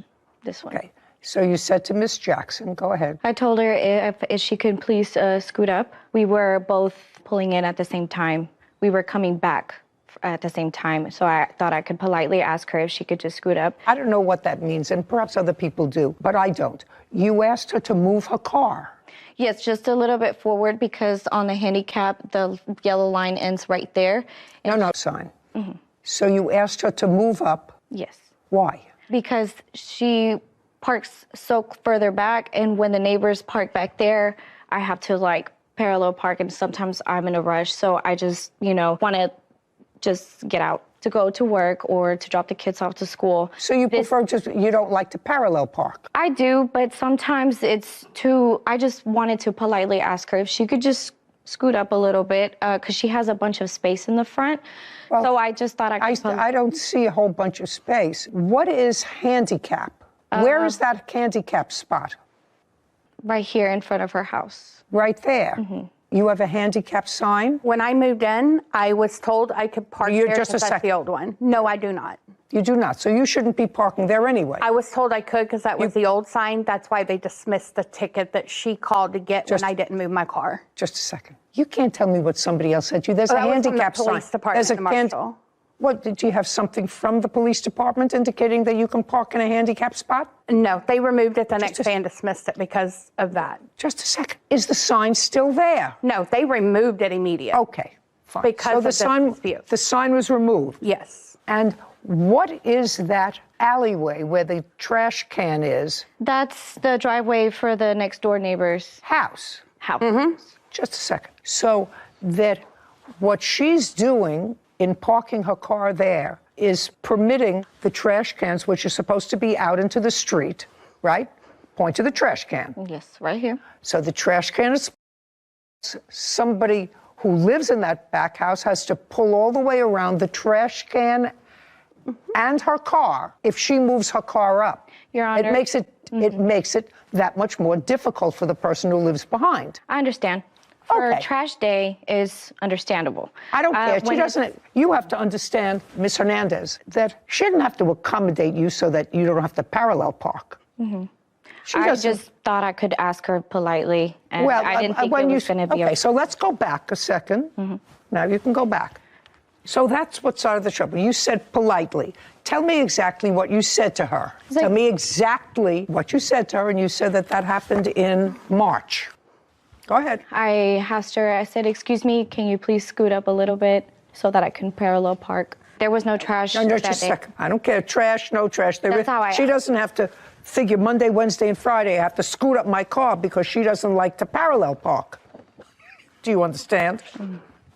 this one. Okay. So you said to Miss Jackson, go ahead. I told her if she could please scoot up. We were both pulling in at the same time. We were coming back at the same time. So I thought I could politely ask her if she could just scoot up. I don't know what that means, and perhaps other people do, but I don't. You asked her to move her car. Yes, just a little bit forward because on the handicap, the yellow line ends right there. No sign. So you asked her to move up. Yes. Why? Because she parks so further back, and when the neighbors park back there, I have to parallel park, and sometimes I'm in a rush, so I just, want to just get out. to go to work or to drop the kids off to school. So you you don't like to parallel park? I do, but sometimes it's too, I just wanted to politely ask her if she could just scoot up a little bit because she has a bunch of space in the front. Well, so I just thought I could. I don't see a whole bunch of space. What is handicap? Where is that handicap spot? Right here in front of her house. Right there. You have a handicap sign? When I moved in, I was told I could park You're there just a because that's sec- the old one. No, I do not. You do not. So you shouldn't be parking there anyway. I was told I could because that was the old sign. That's why they dismissed the ticket that she called to get when I didn't move my car. Just a second. You can't tell me what somebody else said to you. There's a That was from the handicap sign. police department There's a in Marshall. What, did you have something from the police department indicating that you can park in a handicap spot? No, they removed it the next day and dismissed it because of that. Just a second. Is the sign still there? No, they removed it immediately. Okay, fine. Because so of the this sign, dispute. the sign was removed? Yes. And what is that alleyway where the trash can is? That's the driveway for the next door neighbor's house. Just a second. So that what she's doing in parking her car there is permitting the trash cans, which are supposed to be out into the street, right? Point to the trash can. Yes, right here. So the trash can is, somebody who lives in that back house has to pull all the way around the trash can and her car if she moves her car up. Your Honor. It makes it that much more difficult for the person who lives behind. I understand. For trash day is understandable. I don't care. She when- doesn't. You have to understand, Ms. Hernandez, that she didn't have to accommodate you so that you don't have to parallel park. She I doesn't- just thought I could ask her politely, and I didn't think it was going to be okay. So let's go back a second. Now you can go back. So that's what started the trouble. You said politely. Tell me exactly what you said to her. Tell me exactly what you said to her, and you said that that happened in March. Go ahead. I asked her, I said, excuse me, can you please scoot up a little bit so that I can parallel park? There was no trash No, that just a day. second. I don't care. Trash, no trash. That's how I She asked. doesn't have to figure Monday, Wednesday, and Friday. I have to scoot up my car because she doesn't like to parallel park. Do you understand?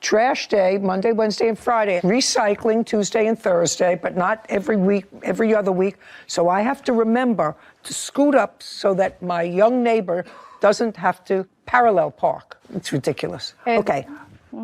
Trash day, Monday, Wednesday, and Friday. Recycling Tuesday and Thursday, but not every week, every other week. So I have to remember to scoot up so that my young neighbor doesn't have to parallel park. It's ridiculous. Okay.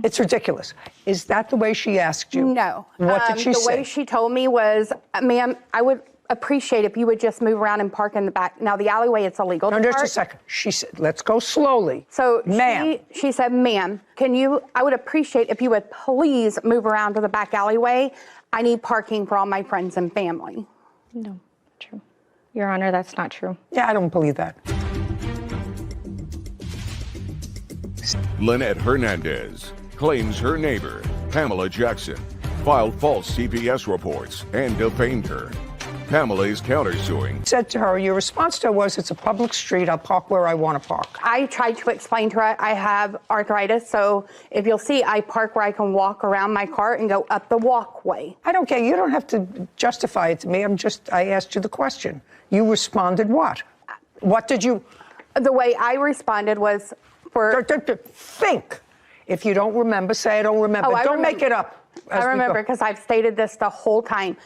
It's ridiculous. Is that the way she asked you? No. What did she the say? way she told me was, ma'am, I would appreciate if you would just move around and park in the back. Now, the alleyway, it's illegal No, to just park. a second. She said, let's go slowly. So Ma'am. she said, ma'am, I would appreciate if you would please move around to the back alleyway. I need parking for all my friends and family. No, true. Your Honor, that's not true. Yeah, I don't believe that. Lynette Hernandez claims her neighbor, Pamela Jackson, filed false CPS reports and defamed her. Pamela is countersuing. Said to her, your response to her was, it's a public street. I'll park where I want to park. I tried to explain to her I have arthritis, so if you'll see, I park where I can walk around my car and go up the walkway. I don't care. You don't have to justify it to me. I asked you the question. You responded what? What did you? The way I responded was for... Think. If you don't remember, say I don't remember. Oh, I don't remember. make it up. I remember because I've stated this the whole time.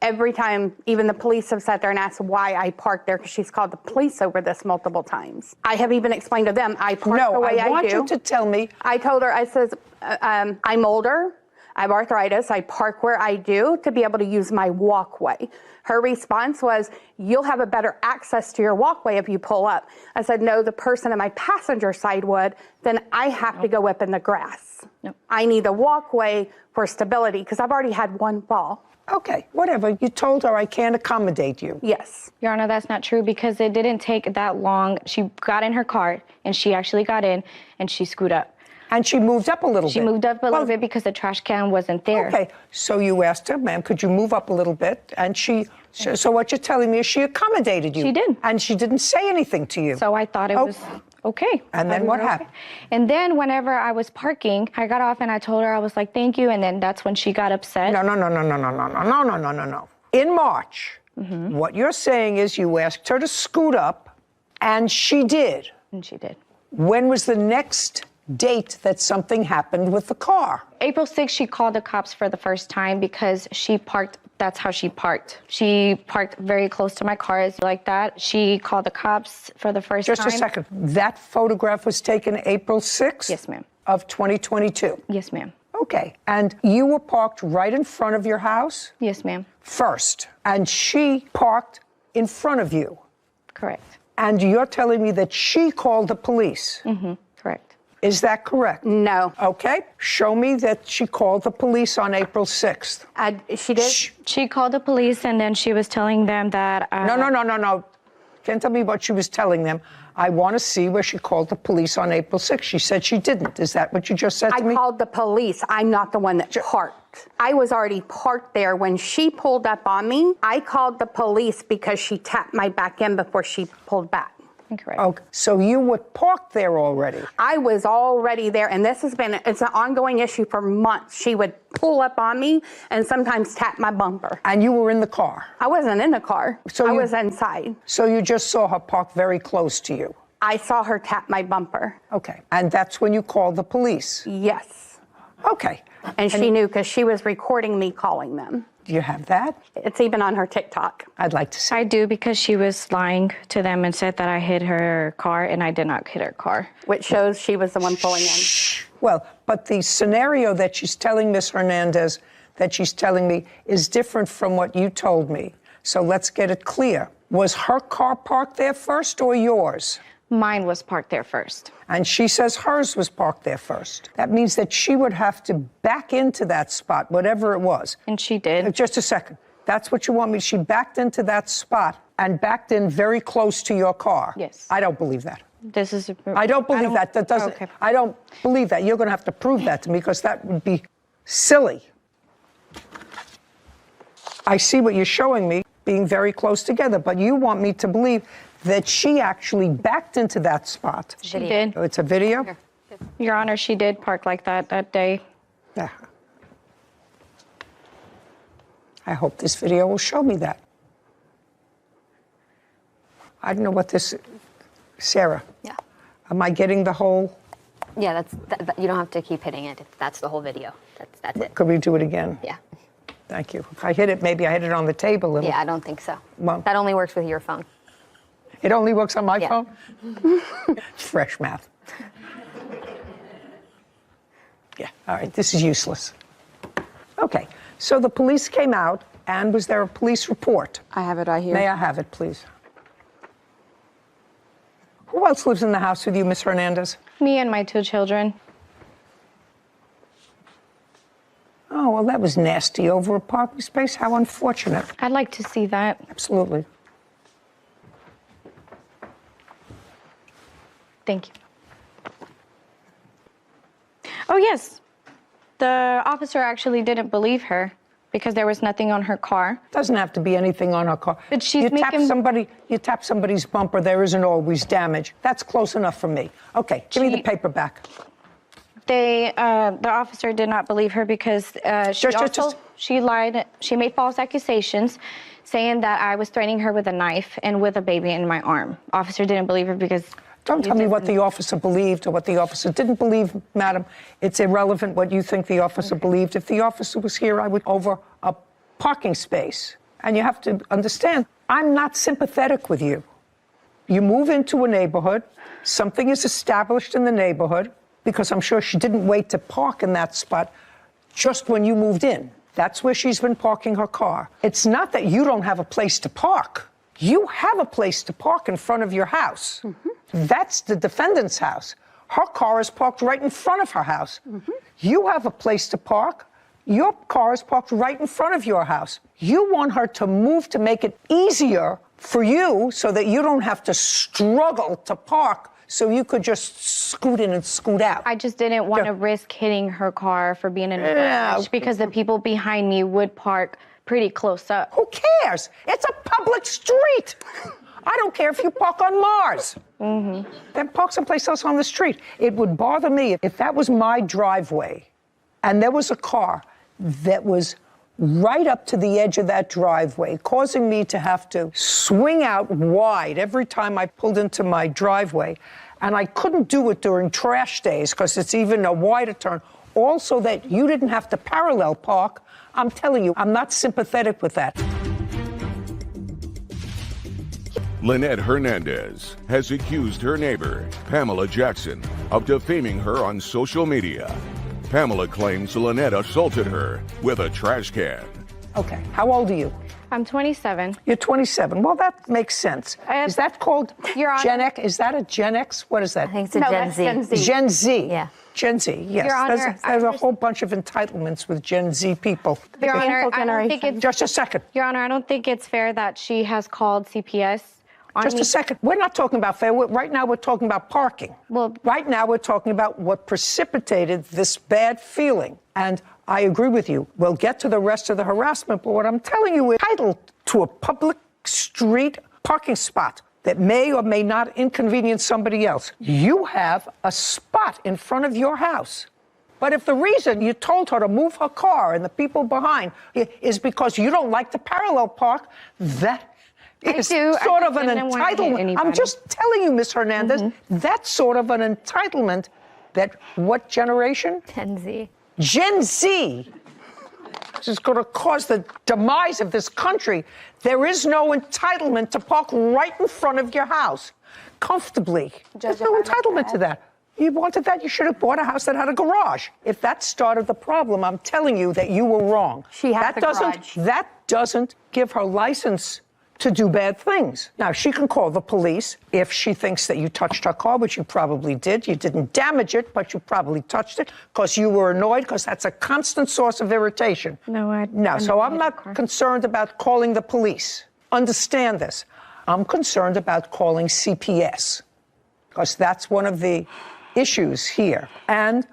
Every time, even the police have sat there and asked why I parked there because she's called the police over this multiple times. I have even explained to them I park the way I do. I want you to tell me. I told her, I says, I'm older, I have arthritis, I park where I do to be able to use my walkway. Her response was, you'll have a better access to your walkway if you pull up. I said, no, the person on my passenger side would, then I have to go up in the grass. I need a walkway for stability because I've already had one fall. Okay, whatever. You told her I can't accommodate you. Yes. Your Honor, that's not true because it didn't take that long. She got in her car and she actually got in and she scooted up. And she moved up a little bit. She moved up a little bit because the trash can wasn't there. Okay, so you asked her, ma'am, could you move up a little bit? And so what you're telling me is she accommodated you. She did. And she didn't say anything to you. So I thought it was okay. And then what happened? And then whenever I was parking, I got off and I told her, I was like, thank you. And then that's when she got upset. No. In March, what you're saying is you asked her to scoot up, and she did. And she did. When was the next date that something happened with the car? April 6th, she called the cops for the first time because she parked. That's how she parked. She parked very close to my car, like that. She called the cops for the first time. Just a second. That photograph was taken April 6th? Yes, ma'am. Of 2022? Yes, ma'am. Okay. And you were parked right in front of your house? Yes, ma'am. First. And she parked in front of you? Correct. And you're telling me that she called the police? Mm-hmm. Correct. Is that correct? No. Okay. Show me that she called the police on April 6th. She did? She called the police and then she was telling them that... No. Can't tell me what she was telling them. I want to see where she called the police on April 6th. She said she didn't. Is that what you just said to me? I called the police. I'm not the one that parked. I was already parked there. When she pulled up on me, I called the police because she tapped my back end before she pulled back. Incorrect. Okay, so you were parked there already? I was already there, and it's an ongoing issue for months. She would pull up on me and sometimes tap my bumper. And you were in the car? I wasn't in the car. I was inside. So you just saw her parked very close to you? I saw her tap my bumper. Okay, and that's when you called the police? Yes. Okay. And she knew because she was recording me calling them. Do you have that? It's even on her TikTok. I'd like to see. I do, because she was lying to them and said that I hit her car, and I did not hit her car. Which shows she was the one pulling in. Well, but the scenario that she's telling Ms. Hernandez, that she's telling me, is different from what you told me. So let's get it clear. Was her car parked there first or yours? Mine was parked there first. And she says hers was parked there first. That means that she would have to back into that spot, whatever it was. And she did. Just a second. That's what you want me. She backed into that spot and backed in very close to your car. Yes. I don't believe that. This is. I don't believe that. That doesn't. Okay. I don't believe that. You're going to have to prove that to me, because that would be silly. I see what you're showing me, being very close together, but you want me to believe that she actually backed into that spot. She did. Oh, it's a video? Here. Your Honor, she did park like that day. Yeah. I hope this video will show me that. I don't know what this... Sarah. Yeah. Am I getting the whole... Yeah, you don't have to keep hitting it. That's the whole video. That's it. Could we do it again? Yeah. Thank you. If I hit it, maybe I hit it on the table. Yeah, I don't think so. Well, that only works with your phone. It only works on my Yeah. phone? Fresh math. Yeah, all right, this is useless. Okay, so the police came out, and was there a police report? I have it right here. May I have it, please? Who else lives in the house with you, Ms. Hernandez? Me and my 2 children. Oh, well, that was nasty. Over a parking space? How unfortunate. I'd like to see that. Absolutely. Thank you. Oh, yes. The officer actually didn't believe her because there was nothing on her car. Doesn't have to be anything on her car. But she's you making... you tap somebody's bumper, there isn't always damage. That's close enough for me. Okay, give me the paper back. The officer did not believe her because she lied. She made false accusations, saying that I was threatening her with a knife and with a baby in my arm. Officer didn't believe her because... Don't tell me what the officer believed or what the officer didn't believe, madam. It's irrelevant what you think the officer believed. If the officer was here, I would over a parking space. And you have to understand, I'm not sympathetic with you. You move into a neighborhood, something is established in the neighborhood, because I'm sure she didn't wait to park in that spot just when you moved in. That's where she's been parking her car. It's not that you don't have a place to park. You have a place to park in front of your house. Mm-hmm. That's the defendant's house. Her car is parked right in front of her house. Mm-hmm. You have a place to park. Your car is parked right in front of your house. You want her to move to make it easier for you so that you don't have to struggle to park, so you could just scoot in and scoot out. I just didn't want to risk hitting her car for being in a garage because the people behind me would park pretty close up. Who cares? It's a public street. I don't care if you park on Mars. Mm-hmm. Then park someplace else on the street. It would bother me if that was my driveway and there was a car that was right up to the edge of that driveway, causing me to have to swing out wide every time I pulled into my driveway. and I couldn't do it during trash days because it's even a wider turn, also that you didn't have to parallel park, I'm telling you, I'm not sympathetic with that. Lynette Hernandez has accused her neighbor, Pamela Jackson, of defaming her on social media. Pamela claims Lynette assaulted her with a trash can. Okay, how old are you? I'm 27. You're 27. Well, that makes sense. Is that called Your Honor. Gen X? Is that a Gen X? What is that? I think it's a Gen Z. Gen Z. Gen Z. Yeah. Gen Z, yes. Your Honor, There's a whole bunch of entitlements with Gen Z people. Your Honor, I don't think it's, Just a second. Your Honor, I don't think it's fair that she has called CPS on Just me. a second. We're not talking about fair. Right now, we're talking about parking. Well, right now, we're talking about what precipitated this bad feeling. And I agree with you. We'll get to the rest of the harassment, but what I'm telling you is entitled to a public street parking spot that may or may not inconvenience somebody else. You have a spot in front of your house. But if the reason you told her to move her car and the people behind is because you don't like to parallel park, that is sort of an entitlement. I'm just telling you, Ms. Hernandez, that's sort of an entitlement that what generation? Gen Z. Gen Z. This is going to cause the demise of this country. There is no entitlement to park right in front of your house comfortably. There's no entitlement to that. You wanted that, you should have bought a house that had a garage. If that started the problem, I'm telling you that you were wrong. That doesn't give her license to do bad things. Now, she can call the police if she thinks that you touched her car, which you probably did. You didn't damage it, but you probably touched it because you were annoyed, because that's a constant source of irritation. So I'm not concerned about calling the police. Understand this. I'm concerned about calling CPS because that's one of the issues here. And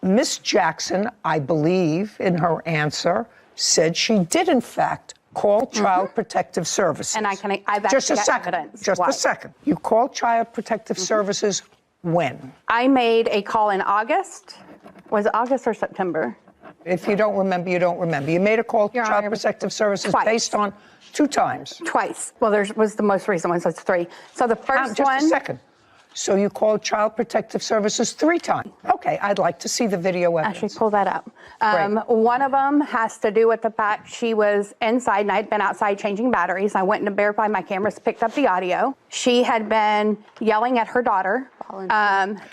Miss Jackson, I believe, in her answer, said she did, in fact, call Child Protective Services. And I've Just a actually got second. evidence. Just Why? a second. You called Child Protective Services when? I made a call in August. Was it August or September? If you don't remember, you don't remember. You made a call to Child Protective Services based on 2 times. Twice. Well, there was the most recent one, so it's 3. So the first one. Just a second. So you called Child Protective Services 3 times. Okay, I'd like to see the video evidence. Actually, pull that up. One of them has to do with the fact she was inside and I'd been outside changing batteries. I went to verify my cameras, picked up the audio. She had been yelling at her daughter,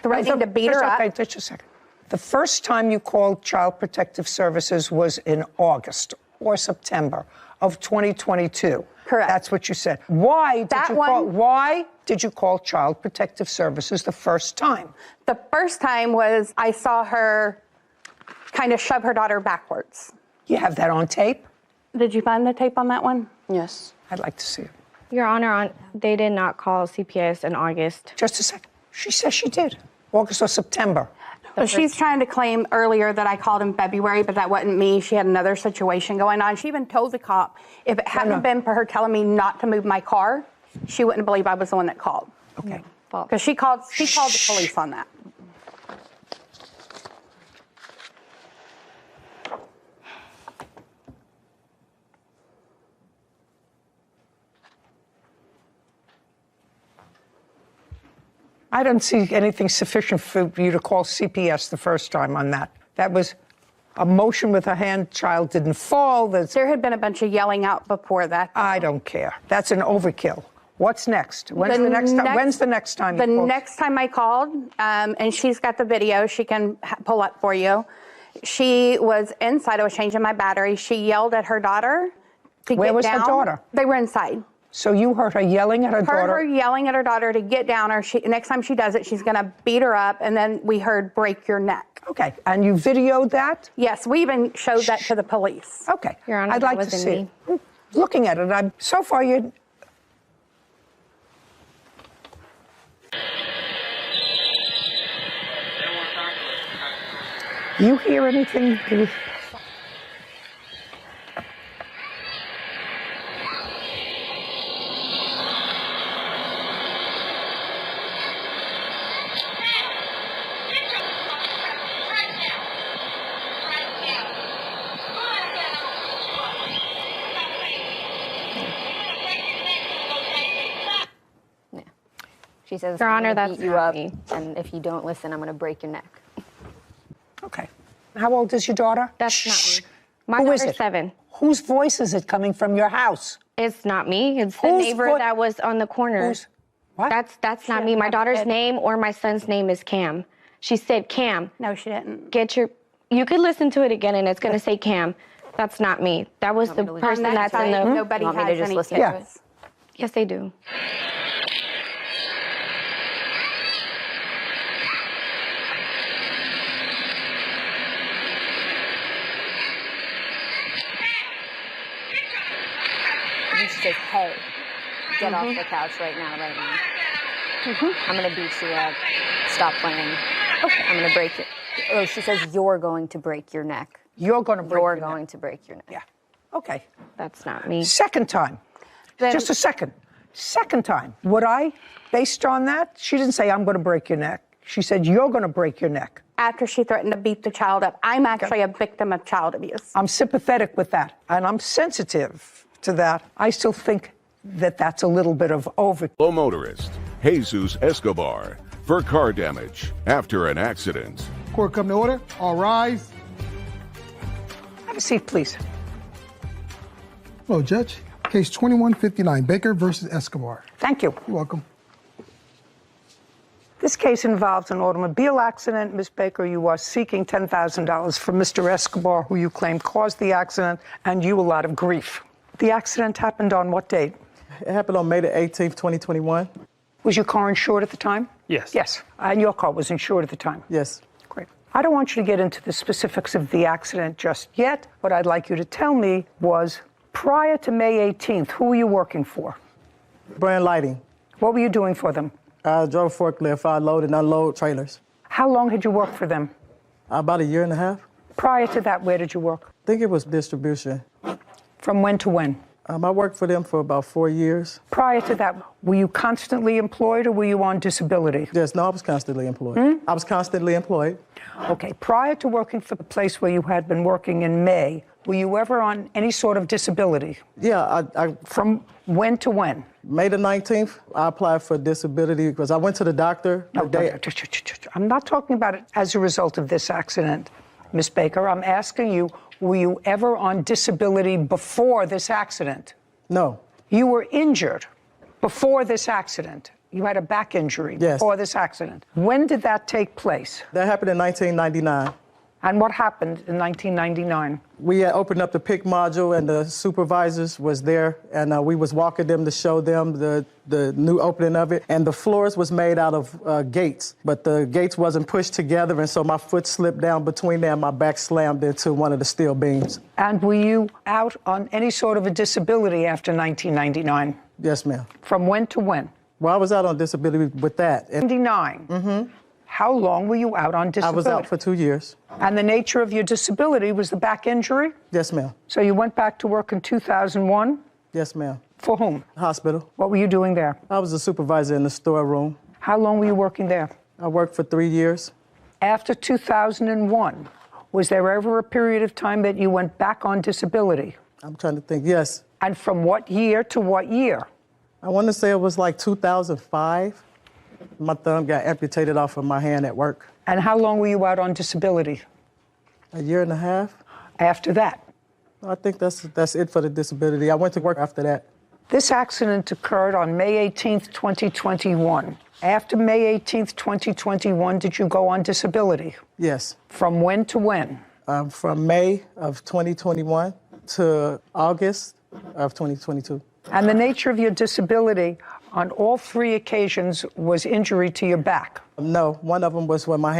threatening to beat her up. Okay, just a second. The first time you called Child Protective Services was in August or September of 2022. Correct. That's what you said. Why did you call Child Protective Services the first time? The first time was I saw her kind of shove her daughter backwards. You have that on tape? Did you find the tape on that one? Yes. I'd like to see it. Your Honor, they did not call CPS in August. Just a second. She says she did. August or September. Well, she's trying to claim earlier that I called in February, but that wasn't me. She had another situation going on. She even told the cop if it hadn't been for her telling me not to move my car, she wouldn't believe I was the one that called. Okay. Because she called the police on that. I don't see anything sufficient for you to call CPS the first time on that. That was a motion with a hand. Child didn't fall. There had been a bunch of yelling out before that. I don't care. That's an overkill. What's next? When's the next time you called? The next time I called, and she's got the video she can pull up for you. She was inside. I was changing my battery. She yelled at her daughter to get down. Where was her daughter? They were inside. So you heard her yelling at her daughter? Heard her yelling at her daughter to get down, or next time she does it, she's going to beat her up, and then we heard break your neck. Okay, and you videoed that? Yes, we even showed that to the police. Okay, Your Honor, I'd like to see it. Looking at it, so far you... You hear anything? She says, Your I'm Honor, gonna that's beat you not up, me. and if you don't listen, I'm going to break your neck. Okay. How old is your daughter? That's not me. My Who is daughter's it? 7. Whose voice is it coming from your house? It's not me. It's the Whose neighbor that was on the corner. Who's- What? That's not me. My daughter's name or my son's name is Cam. She said, Cam. No, she didn't. You could listen to it again and it's going to say Cam. That's not me. That was the person On that that's in side, the. nobody Want me to has just any listen kids. to it? Yes, they do. And then she says, hey, get off the couch right now. I'm going to beat you up. Stop playing. Okay. I'm going to break it. Oh, she says, you're going to break your neck. You're going to break You're your neck. going to break your neck. Yeah. Okay. That's not me. Second time. Just a second. Second time. Would I, based on that, she didn't say, I'm going to break your neck. She said, you're going to break your neck. After she threatened to beat the child up, I'm actually a victim of child abuse. I'm sympathetic with that, and I'm sensitive to that. I still think that that's a little bit of over. Low motorist Jesus Escobar for car damage after an accident. Court come to order. All rise. Have a seat, please. Hello, Judge. Case 2159, Baker versus Escobar. Thank you. You're welcome. This case involves an automobile accident. Ms. Baker, you are seeking $10,000 from Mr. Escobar, who you claim caused the accident and you a lot of grief. The accident happened on what date? It happened on May the 18th, 2021. Was your car insured at the time? Yes. Yes. And your car was insured at the time? Yes. Great. I don't want you to get into the specifics of the accident just yet. What I'd like you to tell me was, prior to May 18th, who were you working for? Brand Lighting. What were you doing for them? I drove a forklift. I load and unload trailers. How long had you worked for them? About a year and a half. Prior to that, where did you work? I think it was distribution. From when to when? I worked for them for about 4 years. Prior to that, were you constantly employed or were you on disability? Yes, no, I was constantly employed. I was constantly employed. Okay, prior to working for the place where you had been working in May, were you ever on any sort of disability? Yeah, From when to when? May the 19th, I applied for disability because I went to the doctor. I'm not talking about it as a result of this accident, Ms. Baker. I'm asking you, were you ever on disability before this accident? No. You were injured before this accident. You had a back injury before this accident. When did that take place? That happened in 1999. And what happened in 1999? We had opened up the PIC module and the supervisors was there and we was walking them to show them the new opening of it. And the floors was made out of gates, but the gates wasn't pushed together and so my foot slipped down between there and my back slammed into one of the steel beams. And were you out on any sort of a disability after 1999? Yes, ma'am. From when to when? Well, I was out on disability with that. 99? Mm-hmm. How long were you out on disability? I was out for 2 years. And the nature of your disability was the back injury? Yes, ma'am. So you went back to work in 2001? Yes, ma'am. For whom? Hospital. What were you doing there? I was a supervisor in the storeroom. How long were you working there? I worked for 3 years. After 2001, was there ever a period of time that you went back on disability? I'm trying to think, yes. And from what year to what year? I want to say it was like 2005. My thumb got amputated off of my hand at work. And how long were you out on disability? A year and a half. After that? I think that's it for the disability. I went to work after that. This accident occurred on May 18th, 2021. After May 18th, 2021, did you go on disability? Yes. From when to when? From May of 2021 to August of 2022. And the nature of your disability on all 3 occasions was injury to your back? No, one of them was when my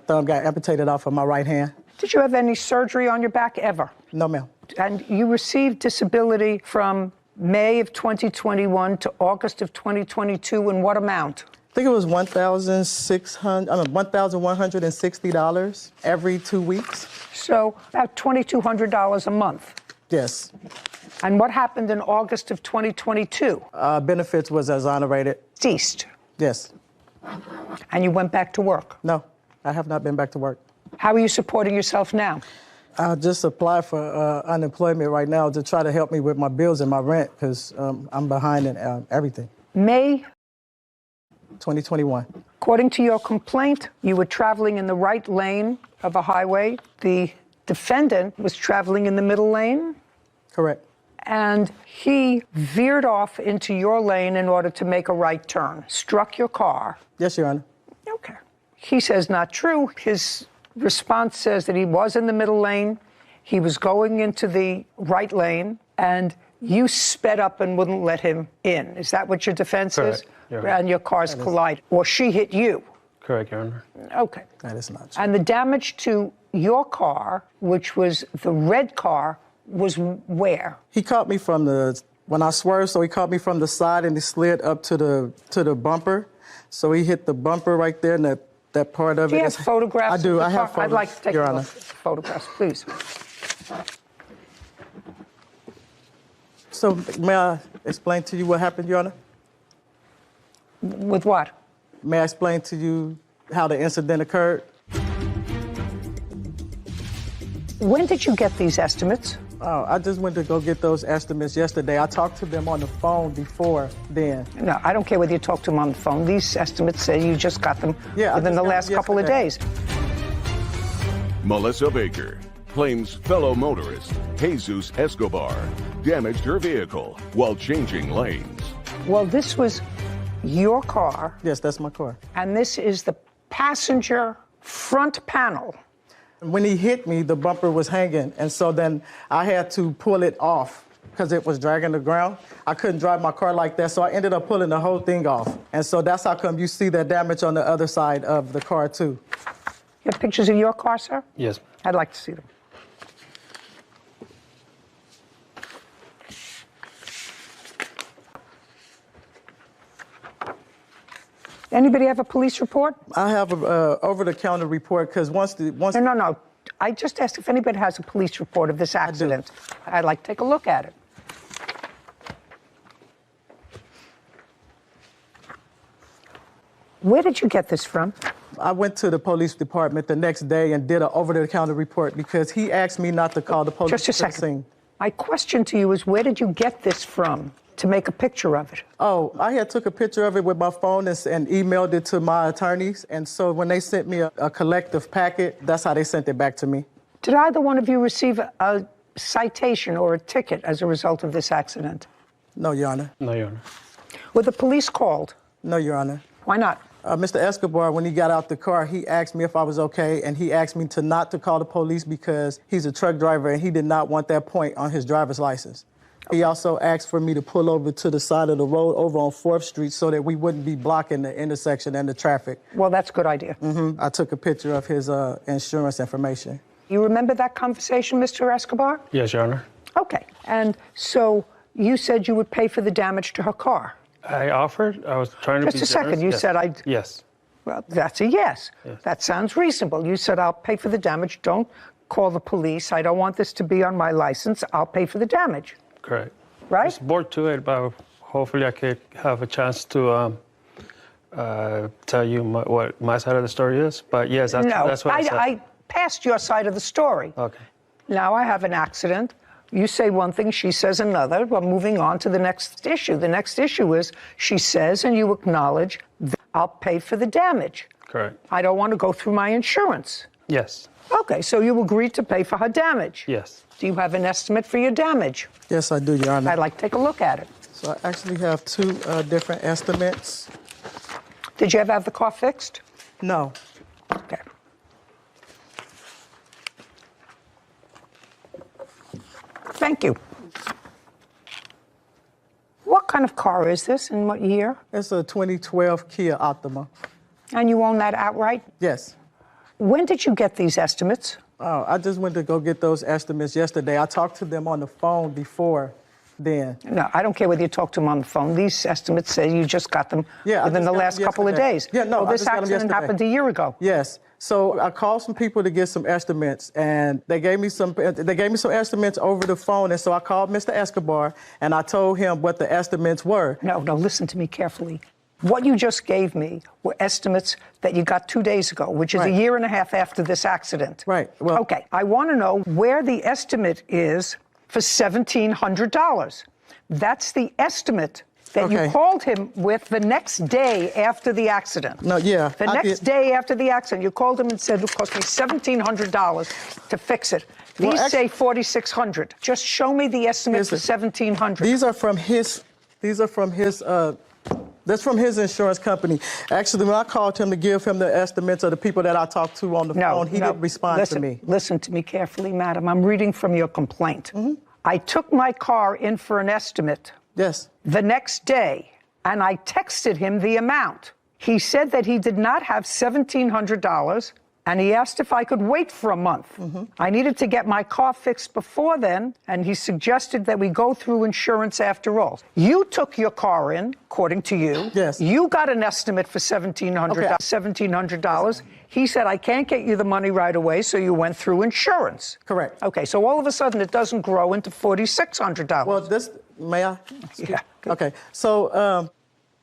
thumb got amputated off of my right hand. Did you have any surgery on your back ever? No, ma'am. And you received disability from May of 2021 to August of 2022 in what amount? I think it was $1,160 every 2 weeks. So about $2,200 a month. Yes. And what happened in August of 2022? Benefits was exonerated. Ceased. Yes. And you went back to work? No, I have not been back to work. How are you supporting yourself now? I just applied for unemployment right now to try to help me with my bills and my rent because I'm behind in everything. May 2021. According to your complaint, you were traveling in the right lane of a highway. The defendant was traveling in the middle lane. Correct. And he veered off into your lane in order to make a right turn, struck your car. Yes, Your Honor. Okay. He says not true. His response says that he was in the middle lane. He was going into the right lane, and you sped up and wouldn't let him in. Is that what your defense is? Your Honor. And your cars collide. Or she hit you. Correct, Your Honor. Okay. That is not true. And the damage to your car, which was the red car, was where? He caught me from when I swerved, so he caught me from the side and he slid up to the bumper. So he hit the bumper right there, and that part of it. Do you have photographs? I do. of the I have car? I'd like to take Your a Honor. look at the photographs, please. So may I explain to you what happened, Your Honor? With what? May I explain to you how the incident occurred? When did you get these estimates? Oh, I just went to go get those estimates yesterday. I talked to them on the phone before then. No, I don't care whether you talk to them on the phone. These estimates say you just got them within the last couple of days. Melissa Baker claims fellow motorist Jesus Escobar damaged her vehicle while changing lanes. Well, this was your car. Yes, that's my car. And this is the passenger front panel. When he hit me, the bumper was hanging, and so then I had to pull it off because it was dragging the ground. I couldn't drive my car like that, so I ended up pulling the whole thing off. And so that's how come you see that damage on the other side of the car, too. You have pictures of your car, sir? Yes. I'd like to see them. Anybody have a police report? I have a over-the-counter report because once. No. I just asked if anybody has a police report of this accident. I'd like to take a look at it. Where did you get this from? I went to the police department the next day and did an over-the-counter report because he asked me not to call the police. Just a second. My question to you is, where did you get this from to make a picture of it? Oh, I had took a picture of it with my phone and emailed it to my attorneys. And so when they sent me a collective packet, that's how they sent it back to me. Did either one of you receive a citation or a ticket as a result of this accident? No, Your Honor. No, Your Honor. Were the police called? No, Your Honor. Why not? Mr. Escobar, when he got out the car, he asked me if I was okay, and he asked me not to call the police because he's a truck driver and he did not want that point on his driver's license. He also asked for me to pull over to the side of the road over on 4th Street so that we wouldn't be blocking the intersection and the traffic. Well, that's a good idea. I took a picture of his insurance information. You remember that conversation, Mr. Escobar? Yes, Your Honor. Okay. And so you said you would pay for the damage to her car. I offered. I was trying to be Just a second. You said I'd... Yes. Well, that's a yes. Yes. That sounds reasonable. You said, I'll pay for the damage. Don't call the police. I don't want this to be on my license. I'll pay for the damage. Correct. Right? I was bored to it, but hopefully I could have a chance to tell you what my side of the story is. But yes, that's what I said. I passed your side of the story. Okay. Now I have an accident. You say one thing, she says another. We're moving on to the next issue. The next issue is she says and you acknowledge that I'll pay for the damage. Correct. I don't want to go through my insurance. Yes. Okay, so you agreed to pay for her damage. Yes. Do you have an estimate for your damage? Yes, I do, Your Honor. I'd like to take a look at it. So I actually have two different estimates. Did you ever have the car fixed? No. Okay. Thank you. What kind of car is this and what year? It's a 2012 Kia Optima. And you own that outright? Yes. When did you get these estimates? Oh, I just went to go get those estimates yesterday. I talked to them on the phone before then. No, I don't care whether you talk to them on the phone. These estimates say you just got them within the last couple of days. Yeah, no, well, this accident happened a year ago. Yes. So I called some people to get some estimates, and they gave me some estimates over the phone. And so I called Mr. Escobar, and I told him what the estimates were. No, listen to me carefully. What you just gave me were estimates that you got 2 days ago, which is a year and a half after this accident. Right. Well, okay, I want to know where the estimate is for $1,700. That's the estimate that you called him with the next day after the accident. No, yeah. The next day after the accident, you called him and said it cost me $1,700 to fix it. Well, These say $4,600. Just show me the estimate for $1,700. These are from his. That's from his insurance company. Actually, when I called him to give him the estimates of the people that I talked to on the phone, he didn't respond to me. Listen to me carefully, madam. I'm reading from your complaint. I took my car in for an estimate. Yes. The next day, and I texted him the amount. He said that he did not have $1,700, and he asked if I could wait for a month. I needed to get my car fixed before then, and he suggested that we go through insurance after all. You took your car in, according to you. Yes. You got an estimate for $1,700. He said, I can't get you the money right away, so you went through insurance. Correct. Okay, so all of a sudden it doesn't grow into $4,600. Well, may I? Yeah. Okay, so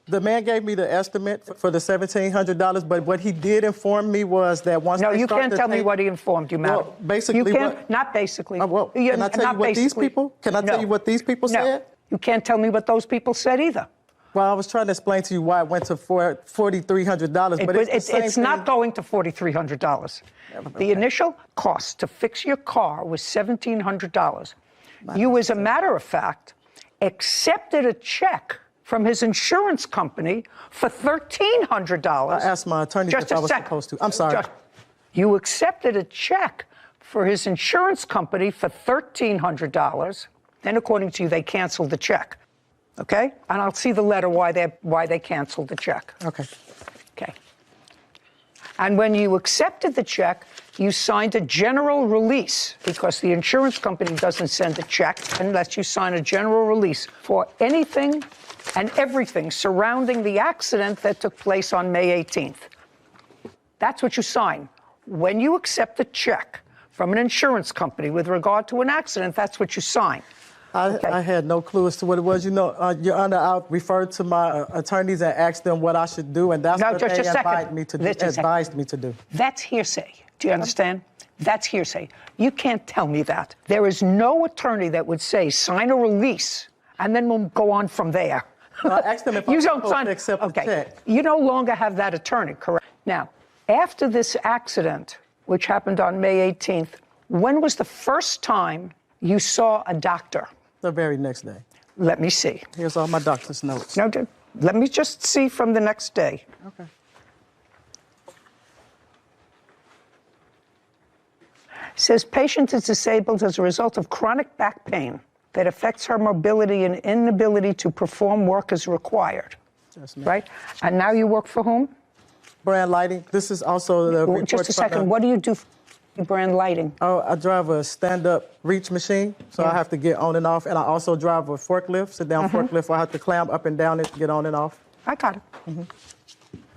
the man gave me the estimate for the $1,700, but what he did inform me was that once No, they you start can't to tell me take- what he informed you, madam. Well, basically, you can't, what- not basically. Well, can I tell you what these people? Can I tell you what these people said? You can't tell me what those people said either. Well, I was trying to explain to you why it went to $4,300, but it's the same It's thing. not going to $4,300. The initial cost to fix your car was $1,700. You, as a matter of fact, accepted a check from his insurance company for $1,300. I asked my attorney if I was supposed to. I'm sorry. You accepted a check for his insurance company for $1,300. Then, according to you, they canceled the check. Okay? And I'll see the letter why they canceled the check. Okay. Okay. And when you accepted the check, you signed a general release, because the insurance company doesn't send a check unless you sign a general release for anything and everything surrounding the accident that took place on May 18th. That's what you sign. When you accept a check from an insurance company with regard to an accident, that's what you sign. I had no clue as to what it was. You know, Your Honor, I referred to my attorneys and asked them what I should do, and that's what they advised me to do. That's hearsay. Do you understand? That's hearsay. You can't tell me that. There is no attorney that would say, sign a release, and then we'll go on from there. I asked them if I was supposed to accept the check. You no longer have that attorney, correct? Now, after this accident, which happened on May 18th, when was the first time you saw a doctor? The very next day. Let me see. Here's all my doctor's notes. No, let me just see from the next day. Okay. Says patient is disabled as a result of chronic back pain that affects her mobility and inability to perform work as required. Yes, ma'am. Right? And now you work for whom? Brand Lighting. This is also the report Just a second. What do you do for Brand Lighting? Oh, I drive a stand-up reach machine, so I have to get on and off. And I also drive a forklift, sit-down forklift, where I have to climb up and down it to get on and off. I got it.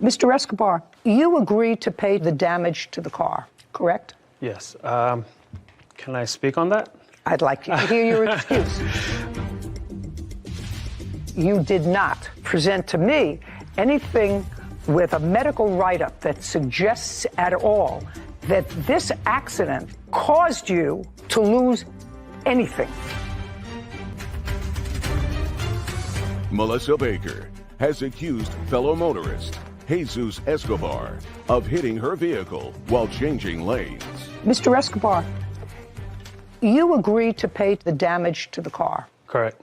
Mr. Escobar, you agreed to pay the damage to the car, correct? Yes. Can I speak on that? I'd like to hear your excuse. You did not present to me anything with a medical write-up that suggests at all that this accident caused you to lose anything. Melissa Baker has accused fellow motorist Jesus Escobar of hitting her vehicle while changing lanes. Mr. Escobar, you agreed to pay the damage to the car, Correct.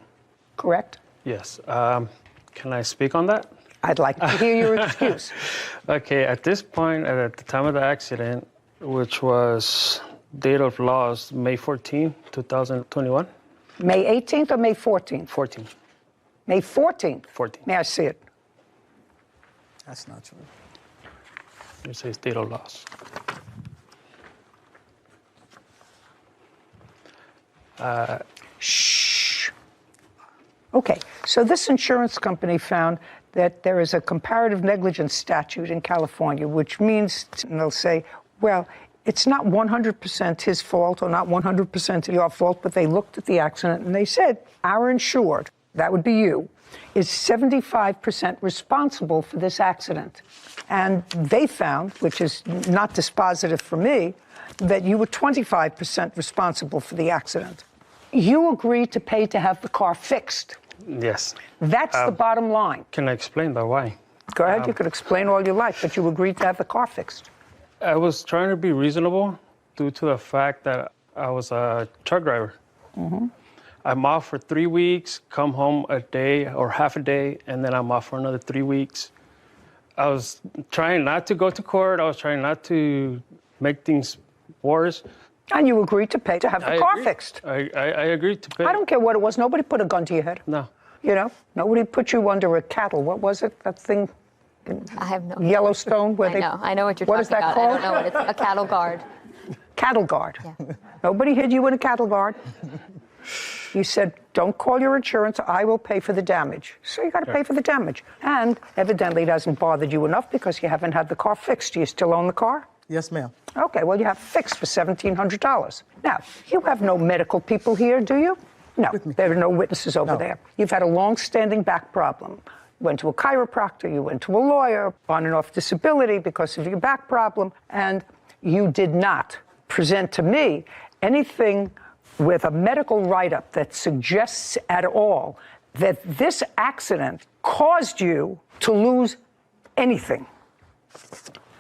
correct? Yes. Can I speak on that? I'd like to hear your excuse. Okay, at this point, at the time of the accident, which was date of loss, May 14, 2021. May 18th or May 14th? 14. May 14th? 14. May I see it? That's not true. It says date of loss. Shh. Okay, so this insurance company found that there is a comparative negligence statute in California, which means, and they'll say, well, it's not 100% his fault or not 100% your fault, but they looked at the accident and they said, our insured, that would be you, is 75% responsible for this accident. And they found, which is not dispositive for me, that you were 25% responsible for the accident. You agreed to pay to have the car fixed. Yes. That's the bottom line. Can I explain that why? Go ahead, you could explain all you like, but you agreed to have the car fixed. I was trying to be reasonable due to the fact that I was a truck driver. Mm-hmm. I'm off for 3 weeks, come home a day or half a day, and then I'm off for another 3 weeks. I was trying not to go to court. I was trying not to make things worse. And you agreed to pay to have the car agreed. fixed. I agreed to pay. I don't care what it was. Nobody put a gun to your head. No. You know, nobody put you under a cattle. What was it? That thing? I have no. Yellowstone, where I know what you're what talking is that about. called? I don't know what it's. A cattle guard. Cattle guard. Nobody hid you in a cattle guard. You said, don't call your insurance, I will pay for the damage. So you got to pay for the damage. And evidently it hasn't bothered you enough because you haven't had the car fixed. Do you still own the car? Yes, ma'am. Okay, well, you have fixed for $1,700. Now, you have no medical people here, do you? No, there are no witnesses over there. You've had a long-standing back problem. You went to a chiropractor, you went to a lawyer, on and off disability because of your back problem, and you did not present to me anything with a medical write-up that suggests at all that this accident caused you to lose anything.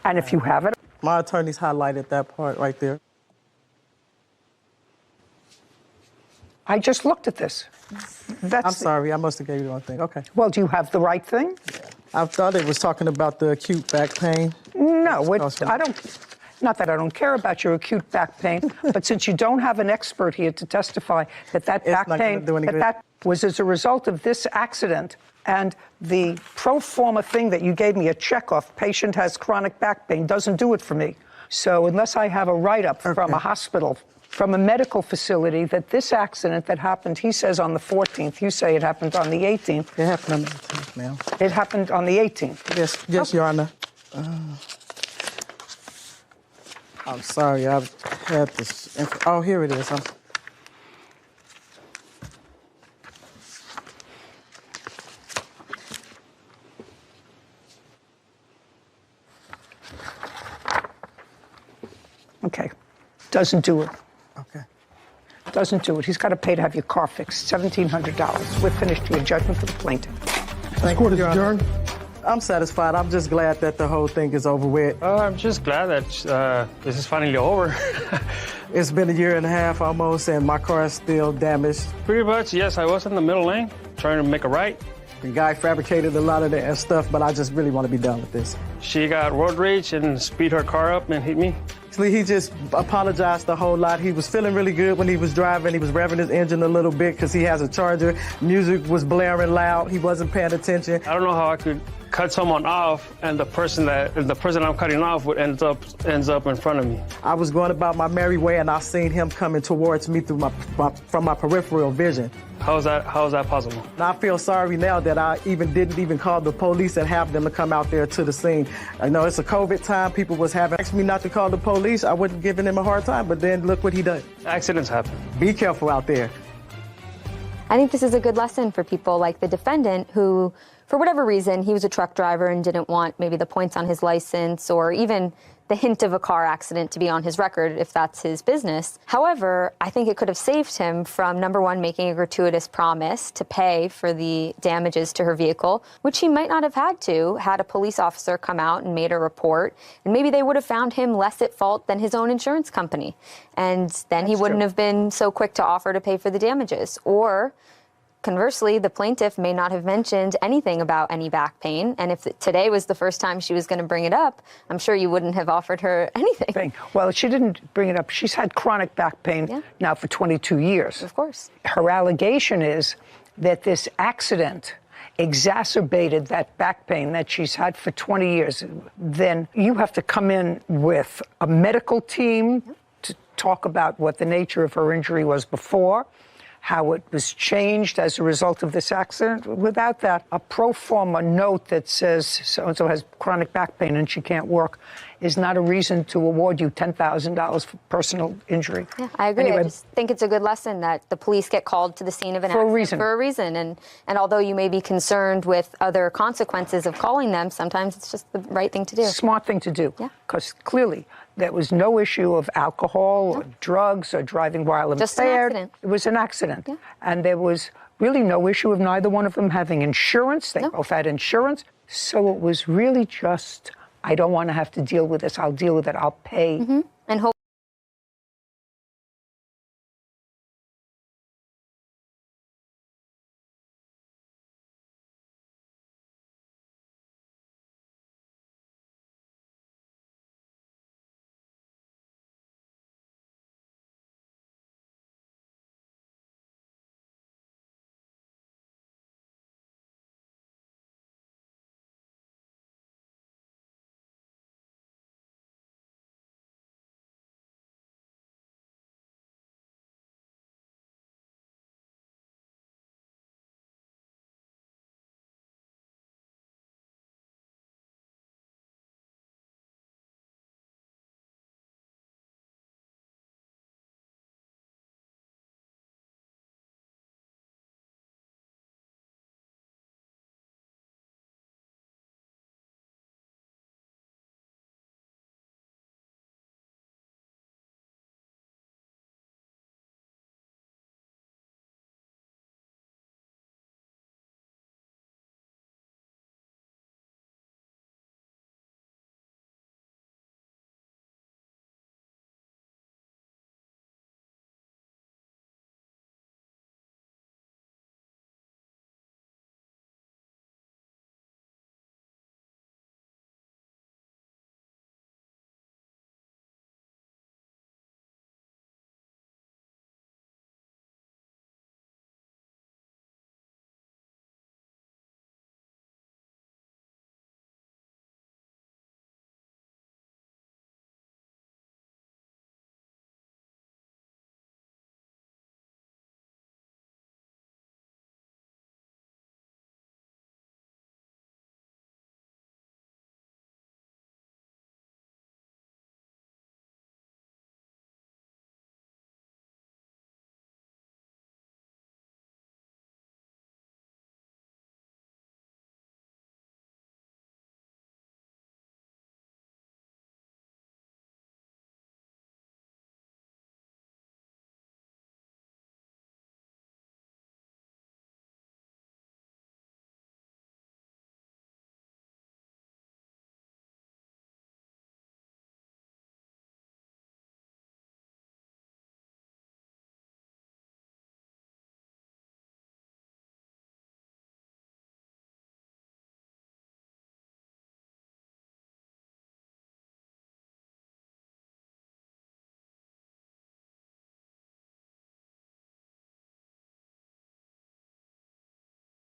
And if you have it... My attorneys highlighted that part right there. I just looked at this. I'm sorry, I must have gave you the wrong thing. Okay. Well, do you have the right thing? I thought it was talking about the acute back pain. No, I don't... Not that I don't care about your acute back pain, but since you don't have an expert here to testify that back pain, that was as a result of this accident and the pro forma thing that you gave me, a check-off, patient has chronic back pain, doesn't do it for me. So unless I have a write-up from a hospital, from a medical facility, that this accident that happened, he says on the 14th, you say it happened on the 18th. It happened on the 18th, ma'am. It happened on the 18th. Yes, Your Honor. I'm sorry, I've had this. Oh, here it is. Okay. Doesn't do it. Okay. Doesn't do it. He's got to pay to have your car fixed. $1,700. We're finished to a judgment for the plaintiff. Thank you, Your Honor. I'm satisfied. I'm just glad that the whole thing is over with. I'm just glad that this is finally over. It's been a year and a half almost, and my car is still damaged. Pretty much, yes. I was in the middle lane trying to make a right. The guy fabricated a lot of that stuff, but I just really want to be done with this. She got road rage and speed her car up and hit me. He just apologized a whole lot. He was feeling really good when he was driving. He was revving his engine a little bit because he has a Charger. Music was blaring loud. He wasn't paying attention. I don't know how I could cut someone off and the person I'm cutting off would ends up in front of me. I was going about my merry way and I seen him coming towards me through from my peripheral vision. How is that possible? And I feel sorry now that I didn't call the police and have them to come out there to the scene. I know it's a COVID time. People was asked me not to call the police. I wouldn't give him a hard time, but then look what he done. Accidents happen. Be careful out there. I think this is a good lesson for people like the defendant who, for whatever reason, he was a truck driver and didn't want maybe the points on his license or even the hint of a car accident to be on his record if that's his business. However, I think it could have saved him from, number one, making a gratuitous promise to pay for the damages to her vehicle, which he might not have had to had a police officer come out and made a report. And maybe they would have found him less at fault than his own insurance company. And then he wouldn't have been so quick to offer to pay for the damages. Or conversely, the plaintiff may not have mentioned anything about any back pain, and if today was the first time she was going to bring it up, I'm sure you wouldn't have offered her anything. Well, she didn't bring it up. She's had chronic back pain now for 22 years. Of course. Her allegation is that this accident exacerbated that back pain that she's had for 20 years. Then you have to come in with a medical team to talk about what the nature of her injury was before, how it was changed as a result of this accident. Without that, a pro forma note that says so-and-so has chronic back pain and she can't work is not a reason to award you $10,000 for personal injury. Yeah, I agree. Anyway, I just think it's a good lesson that the police get called to the scene of an accident for a reason. And although you may be concerned with other consequences of calling them, sometimes it's just the right thing to do. Smart thing to do. Because clearly there was no issue of alcohol or drugs or driving while impaired. Just an accident. It was an accident. Yeah. And there was really no issue of neither one of them having insurance. They both had insurance. So it was really just, I don't want to have to deal with this. I'll deal with it. I'll pay. And hope